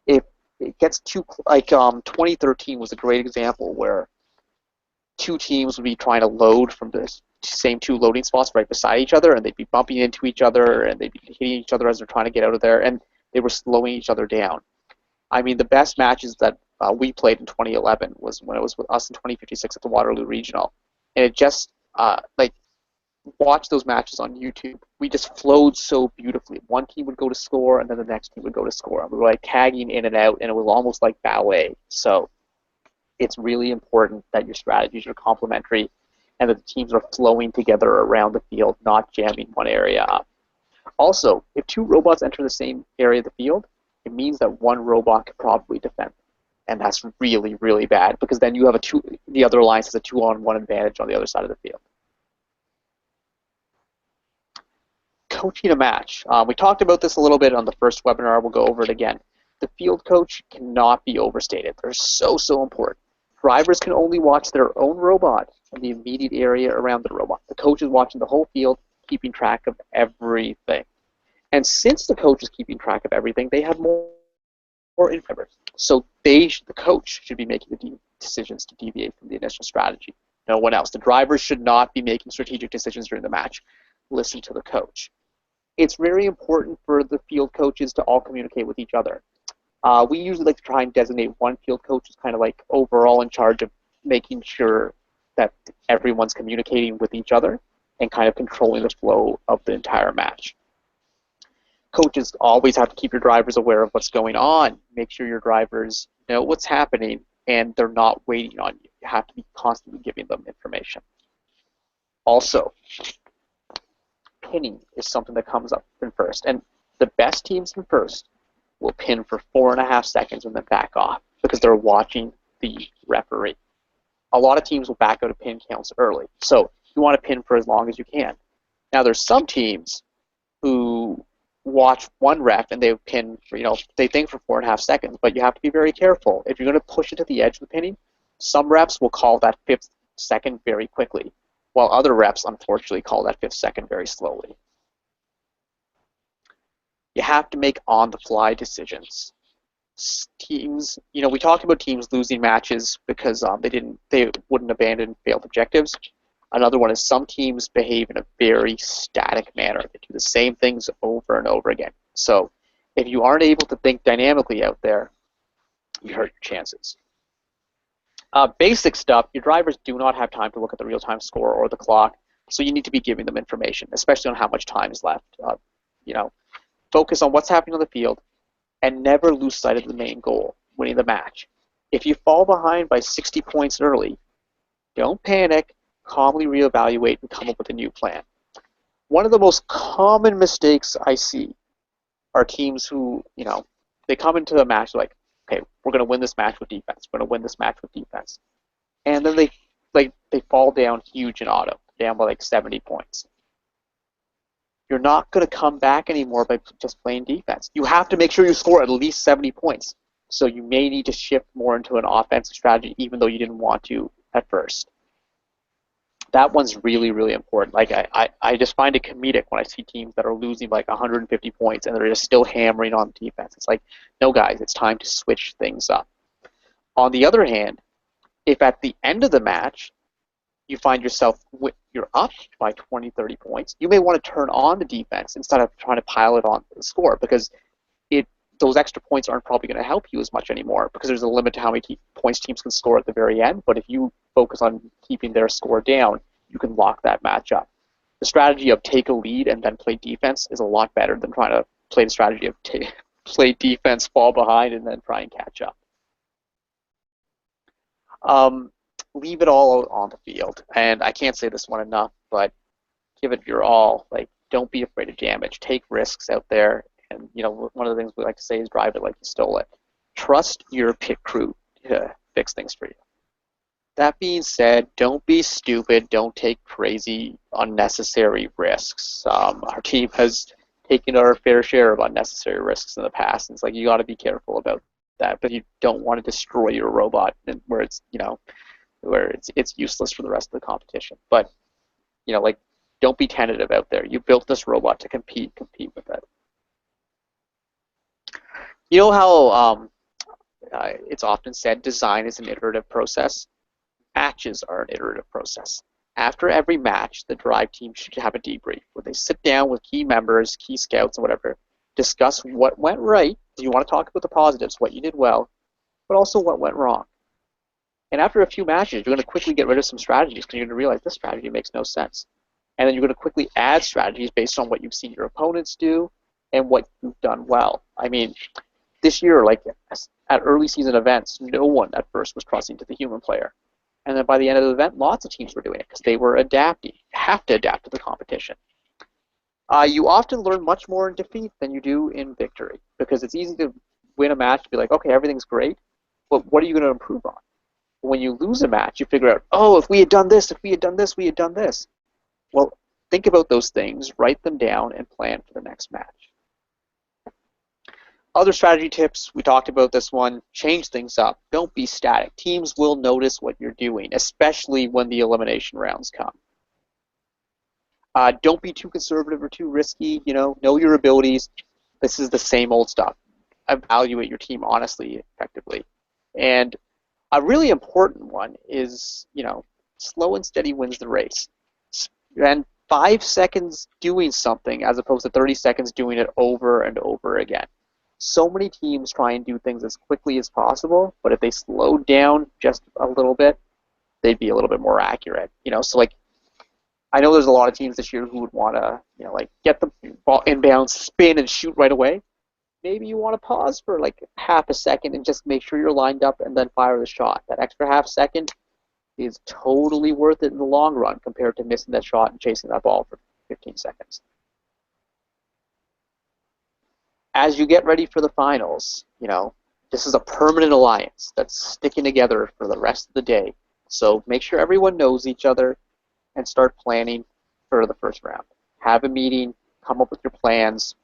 If it gets too, like 2013 was a great example where two teams would be trying to load from the same two loading spots right beside each other, and they'd be bumping into each other, and they'd be hitting each other as they're trying to get out of there, and they were slowing each other down. I mean, the best matches that we played in 2011 was when it was with us in 2056 at the Waterloo Regional, and it just, like, watch those matches on YouTube. We just flowed so beautifully. One team would go to score, and then the next team would go to score. And we were like tagging in and out, and it was almost like ballet. So it's really important that your strategies are complementary and that the teams are flowing together around the field, not jamming one area up. Also, if two robots enter the same area of the field, it means that one robot could probably defend. And that's really, really bad, because then you have the other alliance has a 2-on-1 advantage on the other side of the field. Coaching a match. We talked about this a little bit on the first webinar. We'll go over it again. The field coach cannot be overstated. They're so, so important. Drivers can only watch their own robot and the immediate area around the robot. The coach is watching the whole field, keeping track of everything. And since the coach is keeping track of everything, they have more influence. So the coach should be making the decisions to deviate from the initial strategy. No one else. The drivers should not be making strategic decisions during the match. Listen to the coach. It's very important for the field coaches to all communicate with each other. We usually like to try and designate one field coach as kind of like overall in charge of making sure that everyone's communicating with each other and kind of controlling the flow of the entire match. Coaches always have to keep your drivers aware of what's going on. Make sure your drivers know what's happening and they're not waiting on you. You have to be constantly giving them information. Also, pinning is something that comes up in first. And the best teams in first will pin for 4.5 seconds and then back off because they're watching the referee. A lot of teams will back out of pin counts early. So you want to pin for as long as you can. Now there's some teams who watch one ref and they pin for, they think for 4.5 seconds, but you have to be very careful. If you're going to push it to the edge of the pinning, some refs will call that 5th second very quickly, while other refs unfortunately call that 5th second very slowly. You have to make on-the-fly decisions. Teams, we talked about teams losing matches because they wouldn't abandon failed objectives. Another one is some teams behave in a very static manner. They do the same things over and over again. So if you aren't able to think dynamically out there, you hurt your chances. Basic stuff, your drivers do not have time to look at the real-time score or the clock, so you need to be giving them information, especially on how much time is left. Focus on what's happening on the field and never lose sight of the main goal, winning the match. If you fall behind by 60 points early, don't panic, calmly reevaluate and come up with a new plan. One of the most common mistakes I see are teams who, they come into a match like, okay, we're going to win this match with defense. We're going to win this match with defense. And then they fall down huge in auto, down by like 70 points. You're not going to come back anymore by just playing defense. You have to make sure you score at least 70 points. So you may need to shift more into an offensive strategy even though you didn't want to at first. That one's really, really important. Like I just find it comedic when I see teams that are losing like 150 points and they're just still hammering on defense. It's like, no, guys, it's time to switch things up. On the other hand, if at the end of the match you find yourself you're up by 20, 30 points, you may want to turn on the defense instead of trying to pile it on the score, because those extra points aren't probably going to help you as much anymore, because there's a limit to how many points teams can score at the very end. But if you focus on keeping their score down, you can lock that match up. The strategy of take a lead and then play defense is a lot better than trying to play the strategy of play defense, fall behind, and then try and catch up. Leave it all on the field. And I can't say this one enough, but give it your all. Like, don't be afraid of damage. Take risks out there. And, one of the things we like to say is drive it like you stole it. Trust your pit crew to fix things for you. That being said, don't be stupid. Don't take crazy, unnecessary risks. Our team has taken our fair share of unnecessary risks in the past. And it's like, you got to be careful about that. But you don't want to destroy your robot where it's, where it's useless for the rest of the competition. But, don't be tentative out there. You built this robot to compete with it. You know how it's often said design is an iterative process? Matches are an iterative process. After every match, the drive team should have a debrief where they sit down with key members, key scouts, and whatever, discuss what went right. You want to talk about the positives, what you did well, but also what went wrong. And after a few matches, you're going to quickly get rid of some strategies because you're going to realize this strategy makes no sense. And then you're going to quickly add strategies based on what you've seen your opponents do and what you've done well. I mean, this year, like at early season events, no one at first was crossing to the human player. And then by the end of the event, lots of teams were doing it because they were adapting. You have to adapt to the competition. You often learn much more in defeat than you do in victory, because it's easy to win a match and be like, okay, everything's great, but what are you going to improve on? When you lose a match, you figure out, oh, if we had done this, if we had done this, we had done this. Well, think about those things, write them down, and plan for the next match. Other strategy tips, we talked about this one, change things up. Don't be static. Teams will notice what you're doing, especially when the elimination rounds come. Don't be too conservative or too risky. Know your abilities. This is the same old stuff. Evaluate your team honestly, effectively. And a really important one is, slow and steady wins the race. And 5 seconds doing something as opposed to 30 seconds doing it over and over again. So many teams try and do things as quickly as possible, but if they slowed down just a little bit, they'd be a little bit more accurate. So like, I know there's a lot of teams this year who would want to, get the ball inbound, spin, and shoot right away. Maybe you want to pause for like half a second and just make sure you're lined up and then fire the shot. That extra half second is totally worth it in the long run compared to missing that shot and chasing that ball for 15 seconds. As you get ready for the finals, this is a permanent alliance that's sticking together for the rest of the day. So make sure everyone knows each other and start planning for the first round. Have a meeting, come up with your plans.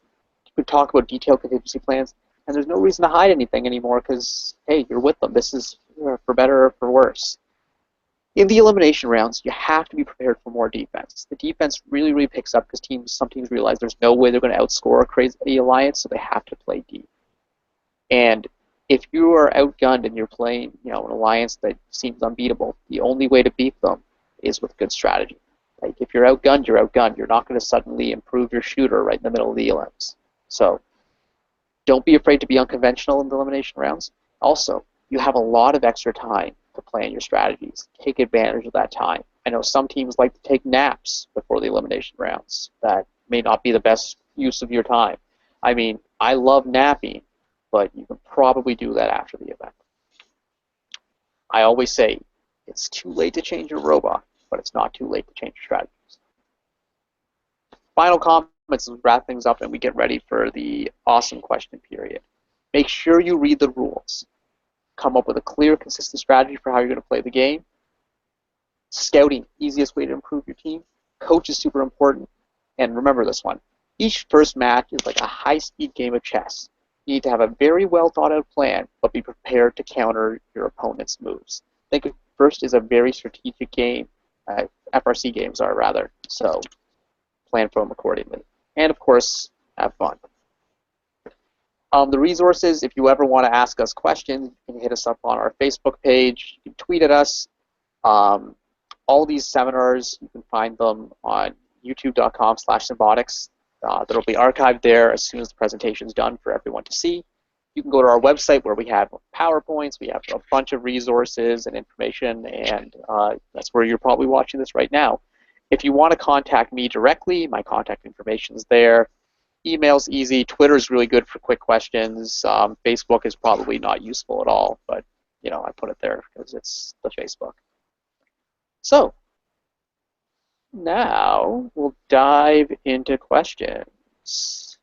You can talk about detailed contingency plans, and there's no reason to hide anything anymore because, hey, you're with them. This is for better or for worse. In the elimination rounds, you have to be prepared for more defense. The defense really, really picks up because some teams realize there's no way they're going to outscore a crazy alliance, so they have to play deep. And if you are outgunned and you're playing, an alliance that seems unbeatable, the only way to beat them is with good strategy. Like, if you're outgunned, you're outgunned. You're not going to suddenly improve your shooter right in the middle of the elims. So don't be afraid to be unconventional in the elimination rounds. Also, you have a lot of extra time to plan your strategies. Take advantage of that time. I know some teams like to take naps before the elimination rounds. That may not be the best use of your time. I mean, I love napping, but you can probably do that after the event. I always say, it's too late to change your robot, but it's not too late to change your strategies. Final comments as we wrap things up and we get ready for the awesome question period. Make sure you read the rules. Come up with a clear, consistent strategy for how you're going to play the game. Scouting, easiest way to improve your team. Coach is super important. And remember this one. Each first match is like a high-speed game of chess. You need to have a very well thought-out plan, but be prepared to counter your opponent's moves. Think of FIRST is a very strategic game, FRC games are, rather. So plan for them accordingly. And, of course, have fun. The resources, if you ever want to ask us questions, you can hit us up on our Facebook page. You can tweet at us. All these seminars, you can find them on youtube.com/Symbotics. That'll be archived there as soon as the presentation is done for everyone to see. You can go to our website where we have PowerPoints, we have a bunch of resources and information, and that's where you're probably watching this right now. If you want to contact me directly, my contact information is there. Email's easy. Twitter's really good for quick questions. Facebook is probably not useful at all, but you know, I put it there because it's the Facebook. So now we'll dive into questions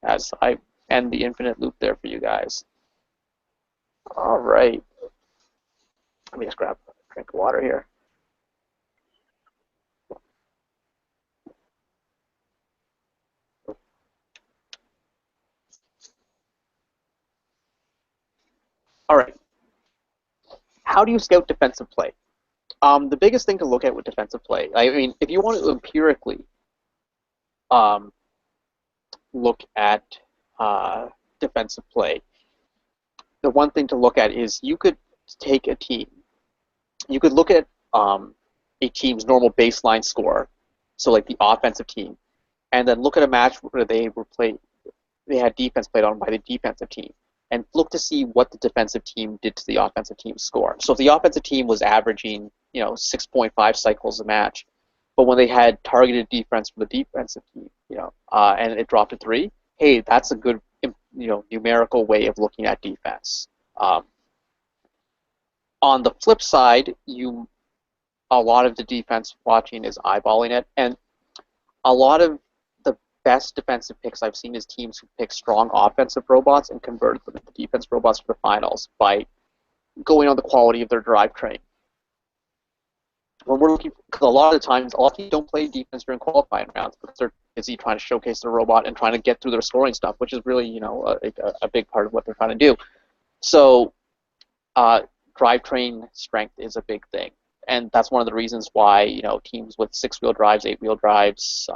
as I end the infinite loop there for you guys. All right. Let me just grab a drink of water here. All right. How do you scout defensive play? The biggest thing to look at with defensive play, I mean, if you want to empirically look at defensive play, the one thing to look at is you could take a team. You could look at a team's normal baseline score, so like the offensive team, and then look at a match where they had defense played on by the defensive team, and look to see what the defensive team did to the offensive team's score. So if the offensive team was averaging, 6.5 cycles a match, but when they had targeted defense from the defensive team, and it dropped to 3, hey, that's a good, numerical way of looking at defense. On the flip side, a lot of the defense watching is eyeballing it, and a lot of the best defensive picks I've seen is teams who pick strong offensive robots and convert them into defense robots for the finals by going on the quality of their drivetrain. When we're looking, because a lot of the times, a lot of teams don't play defense during qualifying rounds because they're busy trying to showcase their robot and trying to get through their scoring stuff, which is really, a big part of what they're trying to do. So, drivetrain strength is a big thing, and that's one of the reasons why teams with 6-wheel drives, 8-wheel drives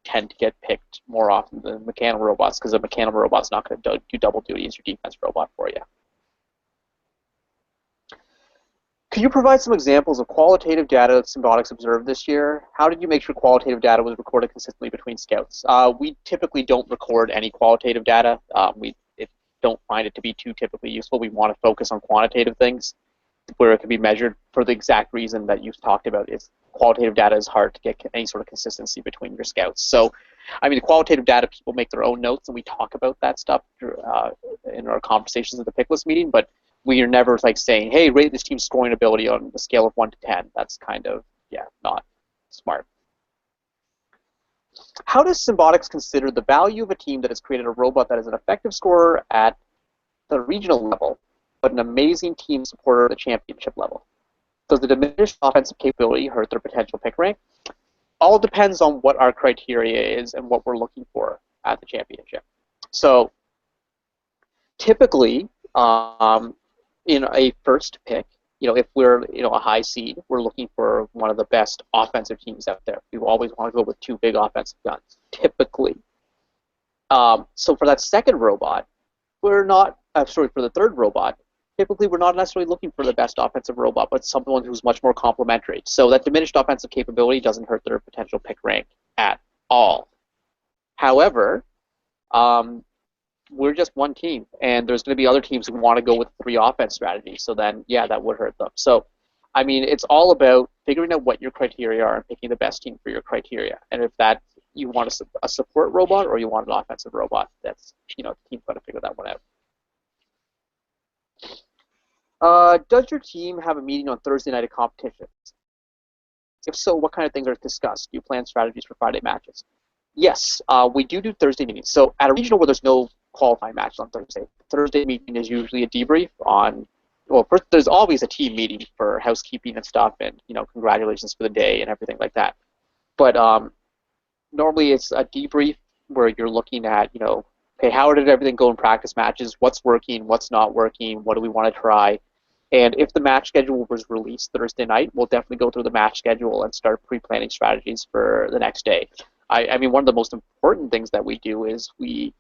tend to get picked more often than mechanical robots, because a mechanical robot's not going to do double duty as your defense robot for you. Could you provide some examples of qualitative data that Symbotics observed this year? How did you make sure qualitative data was recorded consistently between scouts? We typically don't record any qualitative data. We don't find it to be too typically useful. We want to focus on quantitative things where it can be measured for the exact reason that you've talked about. Is qualitative data is hard to get any sort of consistency between your scouts. So, I mean, the qualitative data, people make their own notes, and we talk about that stuff in our conversations at the picklist meeting, but we are never like saying, hey, rate this team's scoring ability on a scale of 1 to 10. That's kind of, not smart. How does Symbotics consider the value of a team that has created a robot that is an effective scorer at the regional level, but an amazing team supporter at the championship level? Does the diminished offensive capability hurt their potential pick rank? All depends on what our criteria is and what we're looking for at the championship. So typically, in a first pick, if we're a high seed, we're looking for one of the best offensive teams out there. We always want to go with 2 big offensive guns, typically. So for that second robot, we're not. For the third robot, typically we're not necessarily looking for the best offensive robot, but someone who's much more complementary. So that diminished offensive capability doesn't hurt their potential pick rank at all. However, we're just one team, and there's going to be other teams who want to go with 3 offense strategies. So then, that would hurt them. So, I mean, it's all about figuring out what your criteria are and picking the best team for your criteria. And if that you want a support robot or you want an offensive robot, that's the team's got to figure that one out. Does your team have a meeting on Thursday night of competitions? If so, what kind of things are discussed? Do you plan strategies for Friday matches? Yes, we do Thursday meetings. So at a regional where there's no qualifying matches on Thursday, the Thursday meeting is usually a debrief on, well, first there's always a team meeting for housekeeping and stuff, and congratulations for the day and everything like that. But normally it's a debrief where you're looking at, okay, how did everything go in practice matches? What's working? What's not working? What do we want to try? And if the match schedule was released Thursday night, we'll definitely go through the match schedule and start pre-planning strategies for the next day. I mean, one of the most important things that we do is we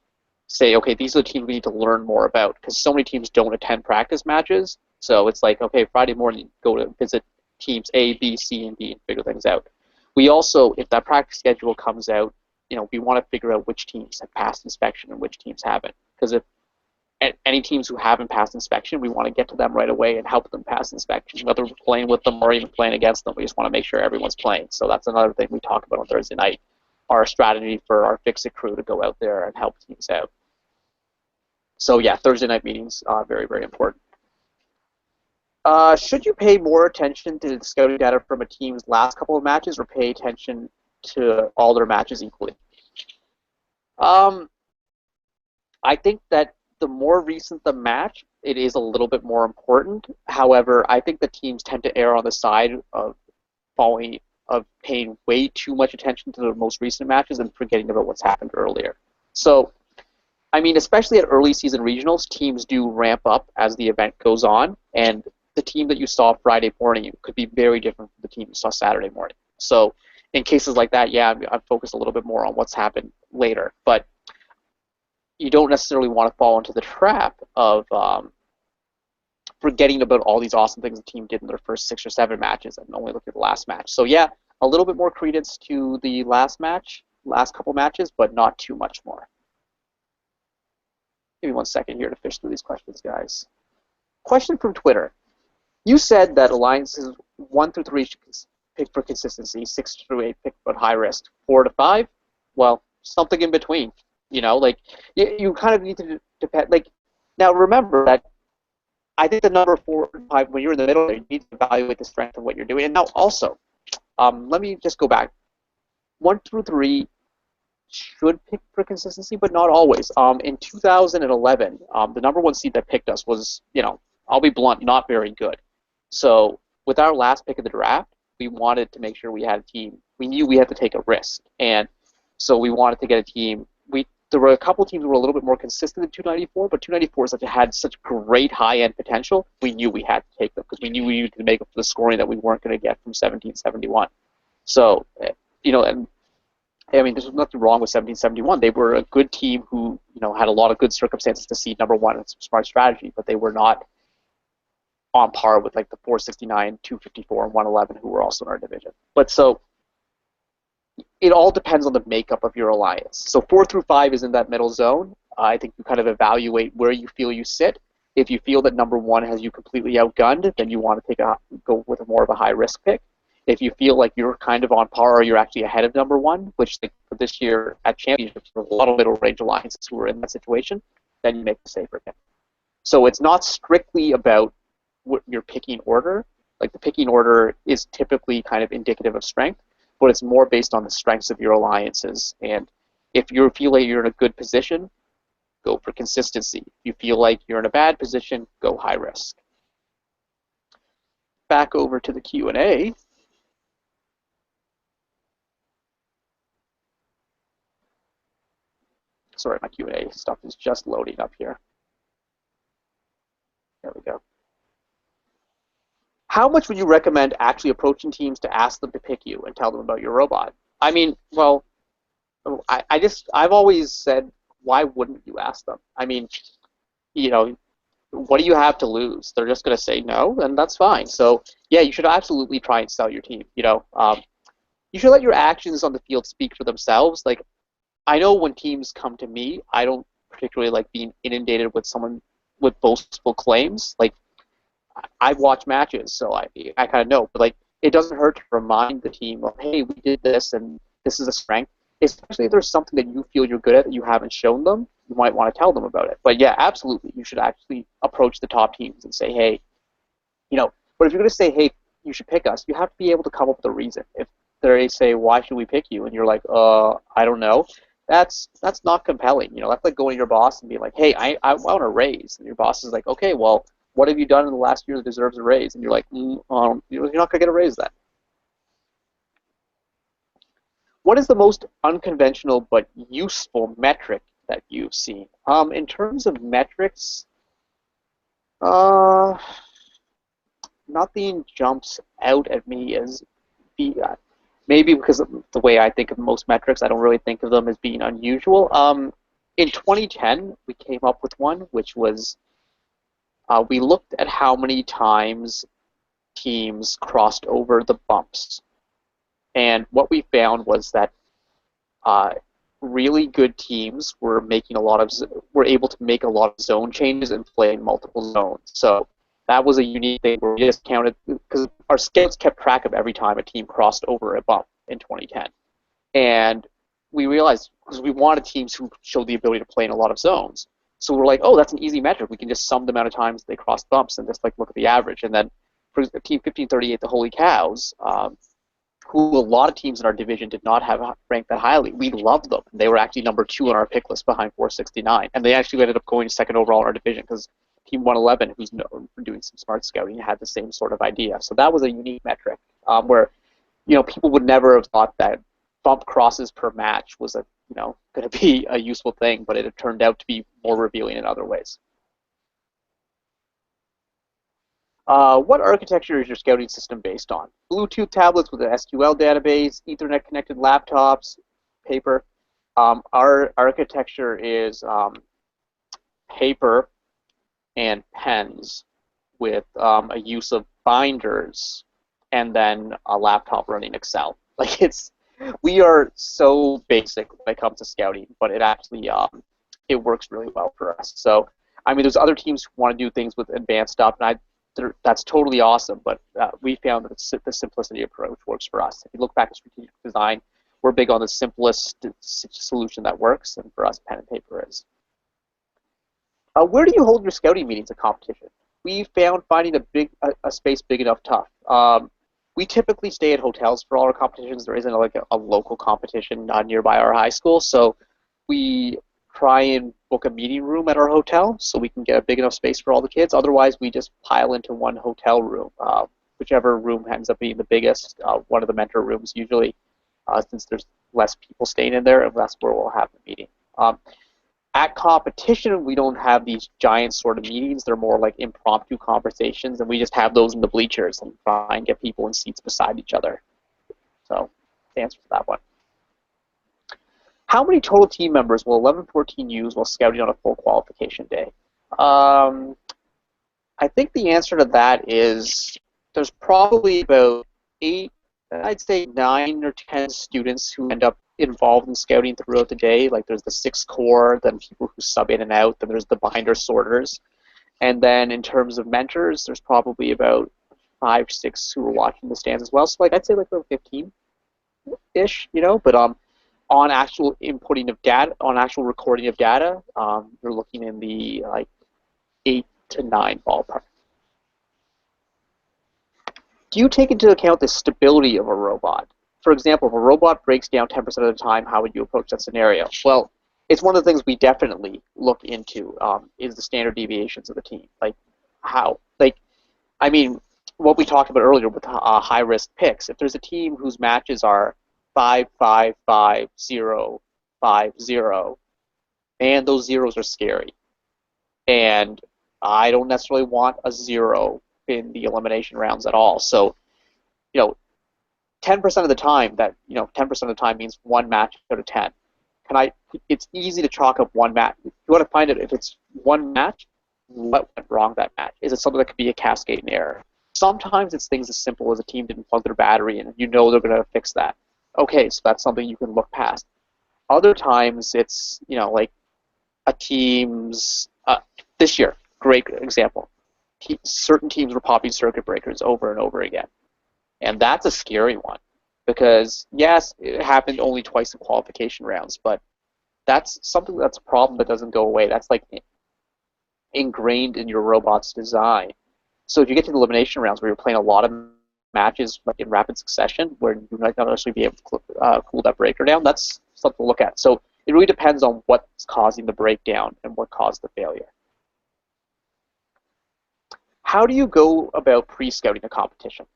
say, okay, these are the teams we need to learn more about, because so many teams don't attend practice matches. So it's like, okay, Friday morning, go to visit teams A, B, C, and D and figure things out. We also, if that practice schedule comes out, we want to figure out which teams have passed inspection and which teams haven't. Because if any teams who haven't passed inspection, we want to get to them right away and help them pass inspection, whether we're playing with them or even playing against them. We just want to make sure everyone's playing. So that's another thing we talk about on Thursday night, our strategy for our Fix-It crew to go out there and help teams out. So yeah, Thursday night meetings are very, very important. Should you pay more attention to the scouting data from a team's last couple of matches, or pay attention to all their matches equally? I think that the more recent the match, it is a little bit more important. However, I think the teams tend to err on the side of paying way too much attention to the most recent matches and forgetting about what's happened earlier. So, I mean, especially at early season regionals, teams do ramp up as the event goes on, and the team that you saw Friday morning could be very different from the team you saw Saturday morning. So, in cases like that, yeah, I'm focused a little bit more on what's happened later, but you don't necessarily want to fall into the trap of forgetting about all these awesome things the team did in their first 6 or 7 matches and only look at the last match. So yeah, a little bit more credence to the last couple matches, but not too much more. Give me 1 second here to fish through these questions, guys. Question from Twitter. You said that alliances 1 through 3 should pick for consistency, 6 through 8 pick for high risk, 4 to 5, well, something in between. Like you kind of need to depend. Like, now remember that I think the number 4 and 5, when you're in the middle there, you need to evaluate the strength of what you're doing. And now also, let me just go back. 1 through 3 should pick for consistency, but not always. In 2011, the number 1 seed that picked us was, I'll be blunt, not very good. So with our last pick of the draft, we wanted to make sure we had a team. We knew we had to take a risk, and so we wanted to get a team. There were a couple teams who were a little bit more consistent than 294, but 294 had such great high-end potential, we knew we had to take them because we knew we needed to make up for the scoring that we weren't going to get from 1771. So, and I mean, there's nothing wrong with 1771. They were a good team who, had a lot of good circumstances to seed number 1 and some smart strategy, but they were not on par with like the 469, 254, and 111 who were also in our division. But so it all depends on the makeup of your alliance. So 4 through 5 is in that middle zone. I think you kind of evaluate where you feel you sit. If you feel that number 1 has you completely outgunned, then you want to go with more of a high-risk pick. If you feel like you're kind of on par or you're actually ahead of number 1, which for this year at Championships, there were a lot of middle-range alliances who were in that situation, then you make a safer pick. So it's not strictly about what your picking order. Like, the picking order is typically kind of indicative of strength, but it's more based on the strengths of your alliances. And if you feel like you're in a good position, go for consistency. If you feel like you're in a bad position, go high risk. Back over to the Q&A. Sorry, my Q&A stuff is just loading up here. There we go. How much would you recommend actually approaching teams to ask them to pick you and tell them about your robot? I mean, well, I've always said, why wouldn't you ask them? I mean, what do you have to lose? They're just going to say no, and that's fine. So, yeah, you should absolutely try and sell your team. You should let your actions on the field speak for themselves. Like, I know when teams come to me, I don't particularly like being inundated with someone with boastful claims. Like, I watch matches, so I kind of know. But like, it doesn't hurt to remind the team of, hey, we did this, and this is a strength. Especially if there's something that you feel you're good at that you haven't shown them, you might want to tell them about it. But yeah, absolutely, you should actually approach the top teams and say, hey, but if you're going to say, hey, you should pick us, you have to be able to come up with a reason. If they say, why should we pick you? And you're like, I don't know. That's not compelling. That's like going to your boss and being like, hey, I want a raise. And your boss is like, okay, well, what have you done in the last year that deserves a raise? And you're like, you're not going to get a raise then. What is the most unconventional but useful metric that you've seen? In terms of metrics, nothing jumps out at me as maybe because of the way I think of most metrics, I don't really think of them as being unusual. In 2010, we came up with one, which was we looked at how many times teams crossed over the bumps. And what we found was that really good teams were able to make a lot of zone changes and play in multiple zones. So that was a unique thing where we just counted, because our scouts kept track of every time a team crossed over a bump in 2010. And we realized, because we wanted teams who showed the ability to play in a lot of zones. So we're like, oh, that's an easy metric. We can just sum the amount of times they crossed bumps and just like look at the average. And then for Team 1538, the Holy Cows, who a lot of teams in our division did not have ranked that highly, we loved them. They were actually number 2 on our pick list behind 469. And they actually ended up going second overall in our division because Team 111, who's known for doing some smart scouting, had the same sort of idea. So that was a unique metric where people would never have thought that bump crosses per match was going to be a useful thing, but it turned out to be more revealing in other ways. What architecture is your scouting system based on? Bluetooth tablets with an SQL database, Ethernet-connected laptops, paper. Our architecture is paper and pens with a use of binders and then a laptop running Excel. We are so basic when it comes to scouting, but it actually it works really well for us. So, there's other teams who want to do things with advanced stuff, and that's totally awesome, but we found that the simplicity approach works for us. If you look back at strategic design, we're big on the simplest solution that works, and for us, pen and paper is. Where do you hold your scouting meetings at competition? We found finding a space big enough tough. We typically stay at hotels for all our competitions. There isn't like a local competition nearby our high school, so we try and book a meeting room at our hotel so we can get a big enough space for all the kids. Otherwise, we just pile into one hotel room, whichever room ends up being the biggest, one of the mentor rooms usually, since there's less people staying in there, and that's where we'll have the meeting. At competition, we don't have these giant sort of meetings. They're more like impromptu conversations, and we just have those in the bleachers and try and get people in seats beside each other. So, the answer to that one. How many total team members will 1114 use while scouting on a full qualification day? I think the answer to that is there's probably about 8, I'd say 9 or 10 students who end up involved in scouting throughout the day. Like there's the 6 core, then people who sub in and out, then there's the binder sorters. And then in terms of mentors, there's probably about 5, 6 who are watching the stands as well. So I'd say like about 15-ish, but on actual inputting of data, on actual recording of data, you're looking in the 8 to 9 ballpark. Do you take into account the stability of a robot? For example, if a robot breaks down 10% of the time, how would you approach that scenario? Well, it's one of the things we definitely look into is the standard deviations of the team. What we talked about earlier with high-risk picks. If there's a team whose matches are 5, 5, 5, 0, 5, 0, and those zeros are scary. And I don't necessarily want a 0 in the elimination rounds at all. So, 10% of the time, 10% of the time means 1 match out of 10. It's easy to chalk up 1 match. You want to find it if it's 1 match, what went wrong that match? Is it something that could be a cascading error? Sometimes it's things as simple as a team didn't plug their battery in, and they're going to fix that. Okay, so that's something you can look past. Other times it's, like a team's, this year, great example. Certain teams were popping circuit breakers over and over again. And that's a scary one because, yes, it happened only twice in qualification rounds, but that's something that's a problem that doesn't go away. That's like ingrained in your robot's design. So if you get to the elimination rounds where you're playing a lot of matches like in rapid succession where you might not necessarily be able to cool that breaker down, that's something to look at. So it really depends on what's causing the breakdown and what caused the failure. How do you go about pre-scouting a competition?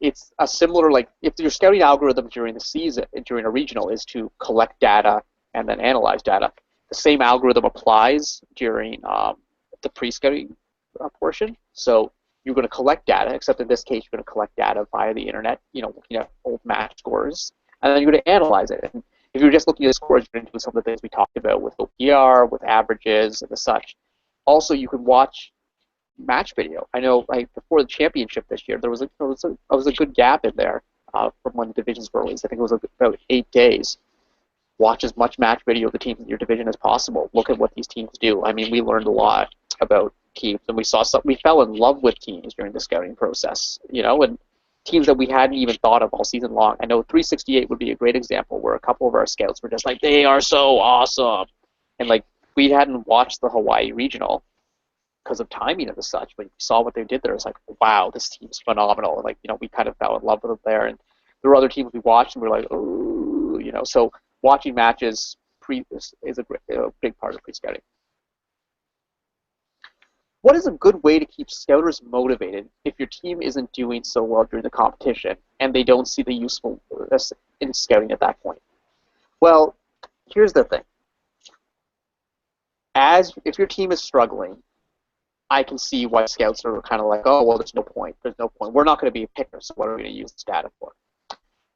It's a similar, if your scouting algorithm during the season, during a regional, is to collect data and then analyze data, the same algorithm applies during the pre-scouting portion. portion. So you're going to collect data, except in this case, you're going to collect data via the internet, looking at old match scores, and then you're going to analyze it. And if you're just looking at scores, you're going to do some of the things we talked about with OPR, with averages, and the such. Also, you can watch match video. I know, like before the championship this year, there was a good gap in there from when the divisions were released. I think it was about 8 days. Watch as much match video of the teams in your division as possible. Look at what these teams do. I mean, we learned a lot about teams, and we fell in love with teams during the scouting process, and teams that we hadn't even thought of all season long. I know 368 would be a great example where a couple of our scouts were just like, they are so awesome. And like, we hadn't watched the Hawaii Regional because of timing and the such, but you saw what they did there. It's like, wow, this team's phenomenal. And like, we kind of fell in love with them there. And there were other teams we watched and we were like, ooh, so watching matches is a big part of pre-scouting. What is a good way to keep scouters motivated if your team isn't doing so well during the competition and they don't see the usefulness in scouting at that point? Well, here's the thing. If your team is struggling, I can see why scouts are kind of like, oh, well, there's no point. There's no point. We're not going to be a picker, so what are we going to use this data for?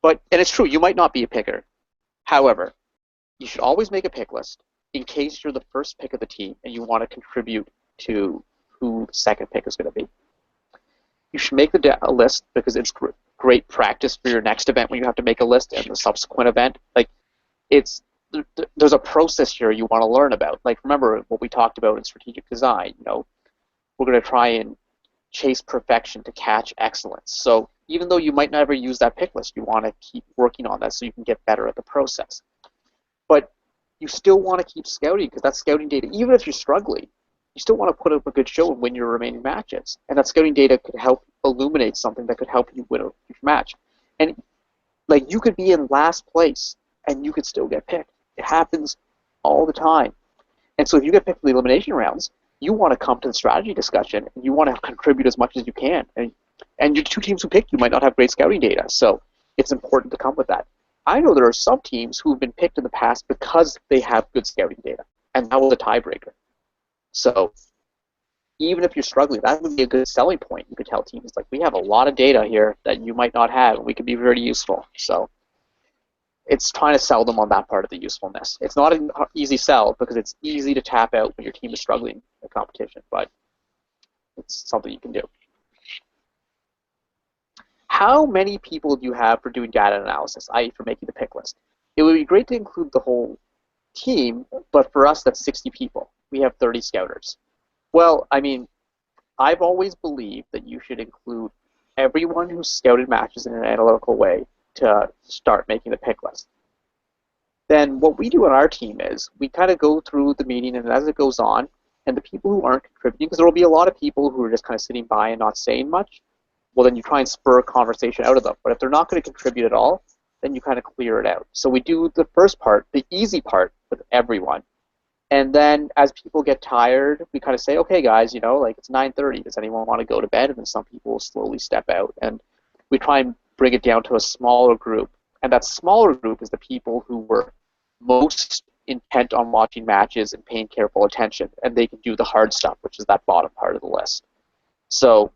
And it's true, you might not be a picker. However, you should always make a pick list in case you're the first pick of the team and you want to contribute to who the second pick is going to be. You should make a list because it's great practice for your next event when you have to make a list and the subsequent event. Like, there's a process here you want to learn about. Like, remember what we talked about in strategic design. We're going to try and chase perfection to catch excellence. So even though you might never use that pick list, you want to keep working on that so you can get better at the process. But you still want to keep scouting because that's scouting data. Even if you're struggling, you still want to put up a good show and win your remaining matches. And that scouting data could help illuminate something that could help you win a huge match. And like, you could be in last place and you could still get picked. It happens all the time. And so if you get picked in the elimination rounds, you want to come to the strategy discussion and you want to contribute as much as you can. And your two teams who pick you might not have great scouting data, so it's important to come with that. I know there are some teams who have been picked in the past because they have good scouting data, and that was a tiebreaker. So even if you're struggling, that would be a good selling point. You could tell teams, like, we have a lot of data here that you might not have, and we could be very useful. So it's trying to sell them on that part of the usefulness. It's not an easy sell because it's easy to tap out when your team is struggling in a competition, but it's something you can do. How many people do you have for doing data analysis, i.e. for making the pick list? It would be great to include the whole team, but for us that's 60 people. We have 30 scouters. Well, I mean, I've always believed that you should include everyone who's scouted matches in an analytical way to start making the pick list. Then what we do on our team is we kind of go through the meeting, and as it goes on, and the people who aren't contributing, because there will be a lot of people who are just kind of sitting by and not saying much, well, then you try and spur a conversation out of them. But if they're not going to contribute at all, then you kind of clear it out. So we do the first part, the easy part, with everyone. And then as people get tired, we kind of say, okay, guys, like, it's 9:30. Does anyone want to go to bed? And then some people will slowly step out. And we try and bring it down to a smaller group. And that smaller group is the people who were most intent on watching matches and paying careful attention. And they can do the hard stuff, which is that bottom part of the list. So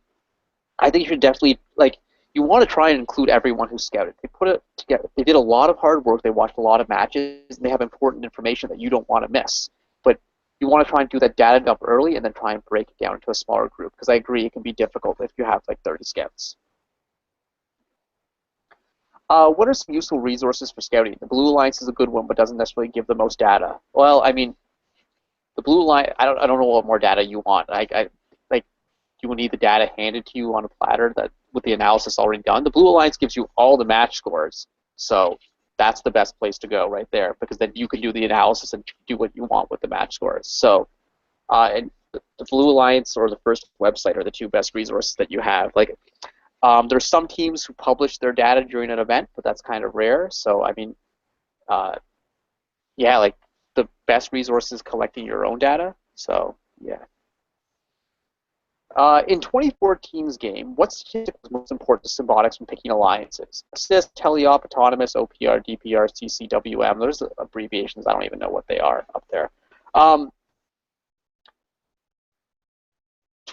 I think you should definitely, like, you want to try and include everyone who scouted. They put it together. They did a lot of hard work. They watched a lot of matches, and they have important information that you don't want to miss. But you want to try and do that data dump early and then try and break it down into a smaller group, because I agree it can be difficult if you have like 30 scouts. What are some useful resources for scouting? The Blue Alliance is a good one, but doesn't necessarily give the most data. Well, I mean, the Blue Alliance, I don't know what more data you want. Like, you will need the data handed to you on a platter that with the analysis already done. The Blue Alliance gives you all the match scores, so that's the best place to go right there, because then you can do the analysis and do what you want with the match scores. So, and the Blue Alliance or the FIRST website are the two best resources that you have. Like, there's some teams who publish their data during an event, but that's kind of rare. So, I mean, yeah, like, the best resource is collecting your own data. So, yeah. In 2014's game, what statistic was most important to Symbotics when picking alliances? Assist, teleop, autonomous, OPR, DPR, CCWM. There's abbreviations. I don't even know what they are up there.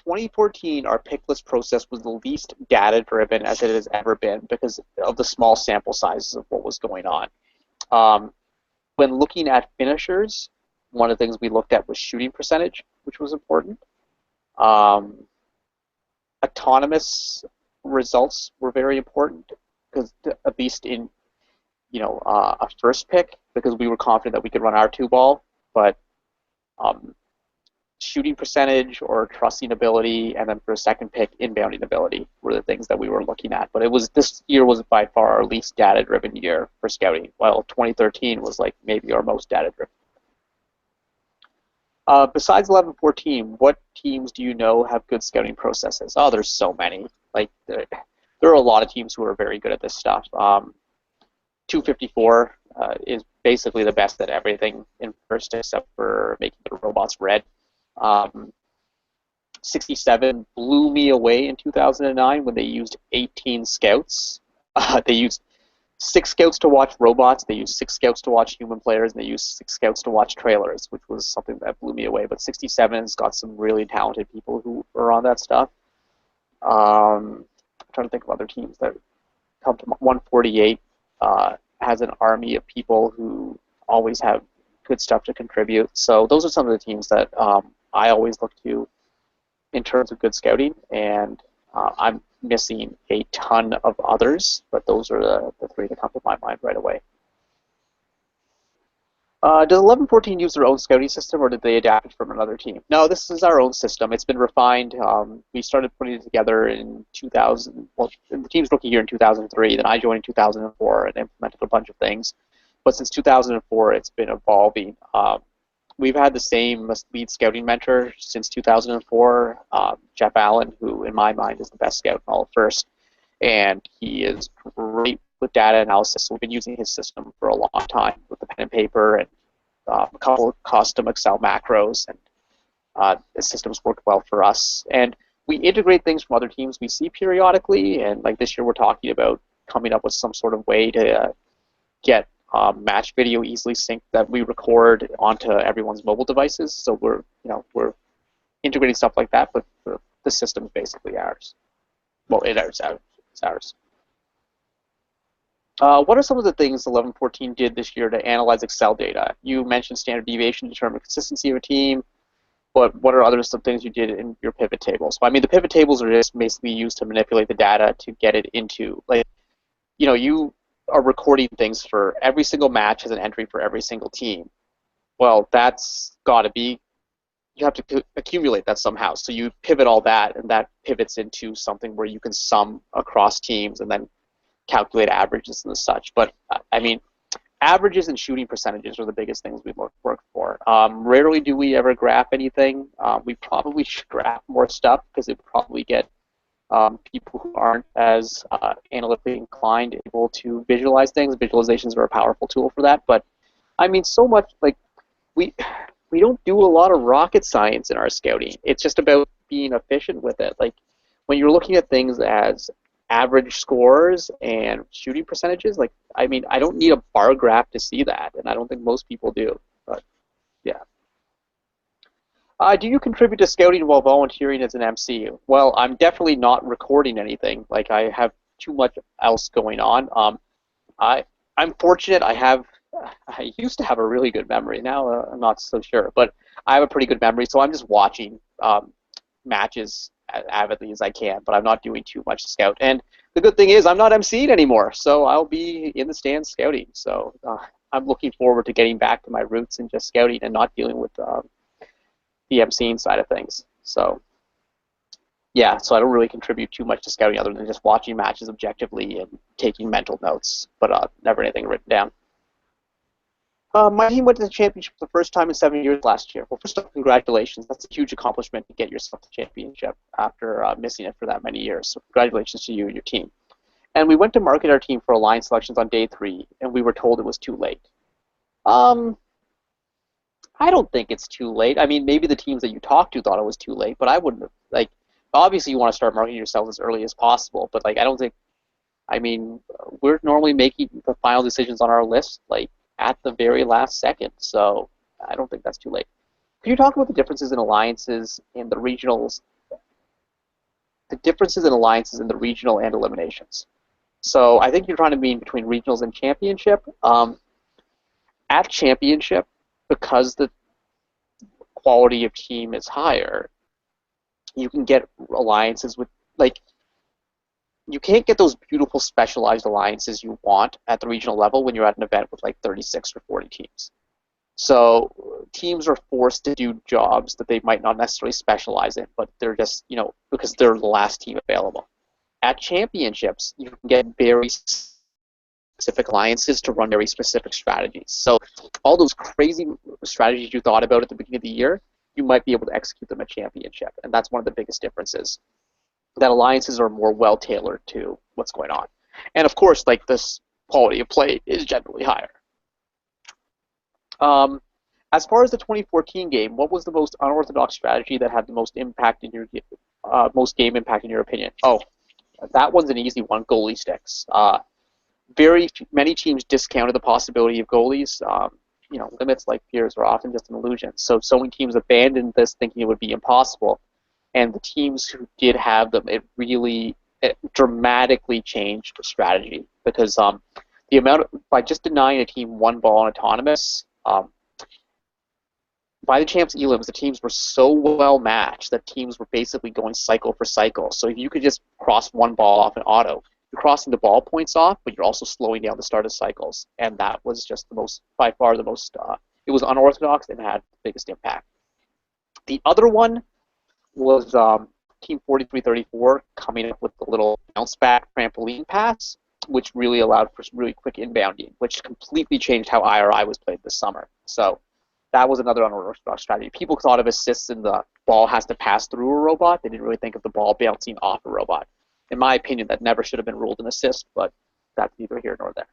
2014, our pick list process was the least data-driven as it has ever been because of the small sample sizes of what was going on. When looking at finishers, one of the things we looked at was shooting percentage, which was important. Autonomous results were very important because at least in a first pick, because we were confident that we could run our two ball, but shooting percentage or trusting ability, and then for a second pick, inbounding ability were the things that we were looking at. But this year was by far our least data-driven year for scouting, while 2013 was like maybe our most data-driven. Besides 11-14, what teams do you know have good scouting processes? Oh, there's so many. Like there are a lot of teams who are very good at this stuff. 254 is basically the best at everything in first, except for making the robots red. 67 blew me away in 2009 when they used 18 scouts. They used 6 scouts to watch robots, they used 6 scouts to watch human players, and they used 6 scouts to watch trailers, which was something that blew me away. But 67's got some really talented people who are on that stuff. I'm trying to think of other teams that come to 148. Has an army of people who always have good stuff to contribute. So those are some of the teams that I always look to in terms of good scouting, and I'm missing a ton of others, but those are the 3 that come to my mind right away. Does 11-14 use their own scouting system, or did they adapt it from another team? No, this is our own system. It's been refined. We started putting it together in 2000. Well, the team's rookie year in 2003. Then I joined in 2004 and implemented a bunch of things. But since 2004, it's been evolving. We've had the same lead scouting mentor since 2004, Jeff Allen, who in my mind is the best scout in all of FIRST. And he is great with data analysis. So we've been using his system for a long time with the pen and paper and a couple of custom Excel macros, and the system's worked well for us. And we integrate things from other teams we see periodically, and like this year we're talking about coming up with some sort of way to get match video easily synced that we record onto everyone's mobile devices. So we're integrating stuff like that, but the system is basically ours. Well, it's ours. What are some of the things 11-14 did this year to analyze Excel data? You mentioned standard deviation to determine consistency of a team, but what are some things you did in your pivot tables? Well, I mean, the pivot tables are just basically used to manipulate the data to get it into, like, you are recording things for every single match as an entry for every single team. Well, that's got to be, you have to accumulate that somehow. So you pivot all that, and that pivots into something where you can sum across teams and then calculate averages and such. But I mean, averages and shooting percentages are the biggest things we work for. Rarely do we ever graph anything. We probably should graph more stuff because it would probably get people who aren't as analytically inclined able to visualize things. Visualizations are a powerful tool for that. But I mean, so much, like, we don't do a lot of rocket science in our scouting. It's just about being efficient with it. Like, when you're looking at things as average scores and shooting percentages, like, I mean, I don't need a bar graph to see that, and I don't think most people do. But yeah. Do you contribute to scouting while volunteering as an MC? Well, I'm definitely not recording anything. Like, I have too much else going on. I'm fortunate. I used to have a really good memory. Now I'm not so sure, but I have a pretty good memory, so I'm just watching matches as avidly as I can, but I'm not doing too much to scout. And the good thing is I'm not MCing anymore, so I'll be in the stands scouting. So I'm looking forward to getting back to my roots and just scouting and not dealing with the MCing side of things. So yeah, so I don't really contribute too much to scouting other than just watching matches objectively and taking mental notes, but never anything written down. My team went to the championship for the first time in 7 years last year. Well, first off, congratulations. That's a huge accomplishment to get yourself to the championship after missing it for that many years. So congratulations to you and your team. And we went to market our team for alliance selections on day 3, and we were told it was too late. I don't think it's too late. I mean, maybe the teams that you talked to thought it was too late, but I wouldn't have. Like, obviously you want to start marketing yourself as early as possible, but like, I don't think, I mean, we're normally making the final decisions on our list, like, at the very last second, so I don't think that's too late. Could you talk about the differences in alliances in the regionals the differences in alliances in the regional and eliminations. So I think you're trying to mean between regionals and championship. At championship, because the quality of team is higher, you can get alliances with, like, you can't get those beautiful specialized alliances you want at the regional level when you're at an event with like 36 or 40 teams. So teams are forced to do jobs that they might not necessarily specialize in, but they're just, because they're the last team available. At championships, you can get very specific alliances to run very specific strategies. So all those crazy strategies you thought about at the beginning of the year, you might be able to execute them at championship, and that's one of the biggest differences. That alliances are more well-tailored to what's going on. And of course, like, this quality of play is generally higher. As far as the 2014 game, what was the most unorthodox strategy that had the most impact in your most game impact in your opinion? Oh, that one's an easy one. Goalie sticks. Many teams discounted the possibility of goalies. Limits like peers are often just an illusion. So many teams abandoned this thinking it would be impossible. And the teams who did have them, it dramatically changed the strategy, because by just denying a team one ball in autonomous, by the champs elims, the teams were so well matched that teams were basically going cycle for cycle. So if you could just cross one ball off an auto, you're crossing the ball points off, but you're also slowing down the start of cycles. And that was just by far the most, it was unorthodox and had the biggest impact. The other one was Team 4334 coming up with the little bounce back trampoline pass, which really allowed for some really quick inbounding, which completely changed how IRI was played this summer. So that was another unorthodox strategy. People thought of assists and the ball has to pass through a robot. They didn't really think of the ball bouncing off a robot. In my opinion, that never should have been ruled an assist, but that's neither here nor there.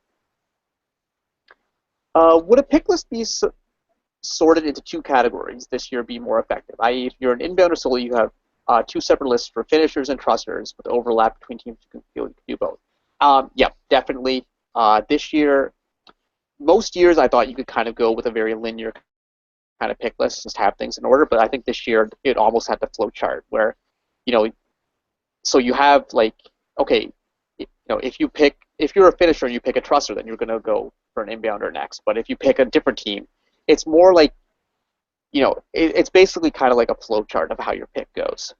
Would a pick list be sorted into two categories this year be more effective? I.e., if you're an inbounder solo, you have two separate lists for finishers and trusters with overlap between teams who can feel you can do both. Yeah, definitely. This year, most years I thought you could kind of go with a very linear kind of pick list, just have things in order, but I think this year it almost had the flow chart where, so you have, like, okay, if you're a finisher and you pick a truster, then you're going to go for an inbounder next. But if you pick a different team, it's more like, it's basically kind of like a flow chart of how your pick goes.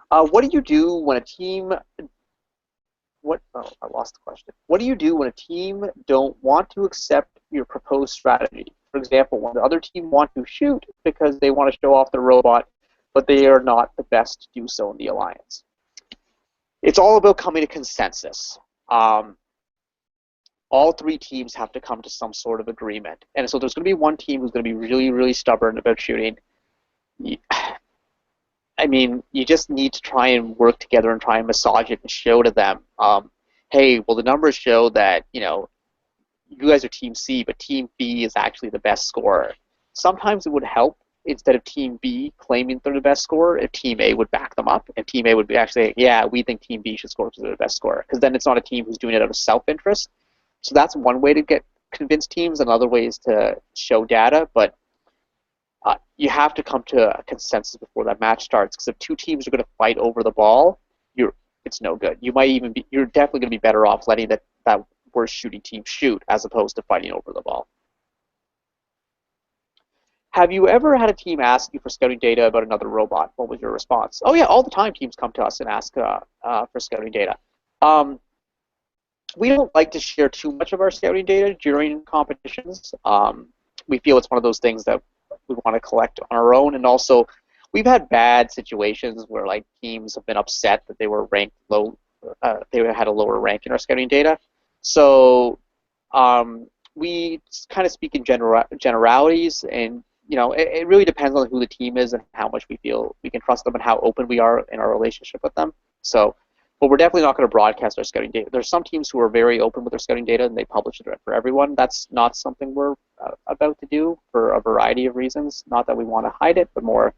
What do you do when a team? I lost the question. What do you do when a team don't want to accept your proposed strategy? For example, when the other team want to shoot because they want to show off their robot, but they are not the best to do so in the alliance. It's all about coming to consensus. All three teams have to come to some sort of agreement. And so there's going to be one team who's going to be really, really stubborn about shooting. I mean, you just need to try and work together and try and massage it and show to them, hey, well, the numbers show that, you guys are Team C, but Team B is actually the best scorer. Sometimes it would help, instead of Team B claiming they're the best scorer, if Team A would back them up, and Team A would be actually, yeah, we think Team B should score because they're the best scorer. Because then it's not a team who's doing it out of self-interest. So that's one way to convince teams. Another way is to show data, but you have to come to a consensus before that match starts. Because if two teams are going to fight over the ball, it's no good. You're definitely going to be better off letting that worst shooting team shoot as opposed to fighting over the ball. Have you ever had a team ask you for scouting data about another robot? What was your response? Oh yeah, all the time teams come to us and ask for scouting data. We don't like to share too much of our scouting data during competitions. We feel it's one of those things that we want to collect on our own, and also we've had bad situations where, like, teams have been upset that they were ranked low, they had a lower rank in our scouting data. So we kind of speak in generalities, and it really depends on who the team is and how much we feel we can trust them and how open we are in our relationship with them. So, but we're definitely not going to broadcast our scouting data. There's some teams who are very open with their scouting data and they publish it for everyone. That's not something we're about to do for a variety of reasons. Not that we want to hide it, but more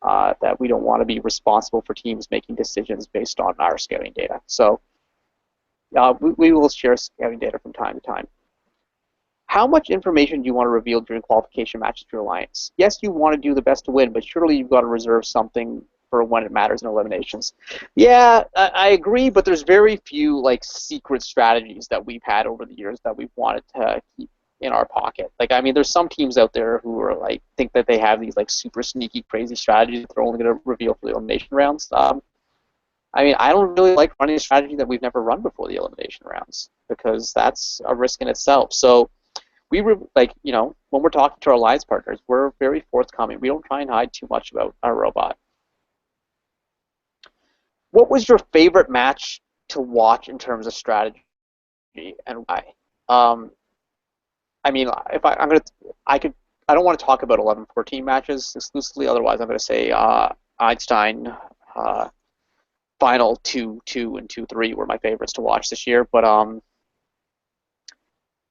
that we don't want to be responsible for teams making decisions based on our scouting data. So we will share scouting data from time to time. How much information do you want to reveal during qualification matches to your alliance? Yes, you want to do the best to win, but surely you've got to reserve something for when it matters in eliminations. Yeah, I agree, but there's very few like secret strategies that we've had over the years that we've wanted to keep in our pocket. Like, I mean, there's some teams out there who are like think that they have these like super sneaky, crazy strategies that they're only going to reveal for the elimination rounds. I mean, I don't really like running a strategy that we've never run before the elimination rounds because that's a risk in itself. So we were like, you know, when we're talking to our alliance partners, we're very forthcoming. We don't try and hide too much about our robot. What was your favorite match to watch in terms of strategy and why? Um, I mean, if I'm gonna, I could, I don't want to talk about 11-14 matches exclusively. Otherwise, I'm gonna say Einstein, Final 2-2 and 2-3 were my favorites to watch this year. But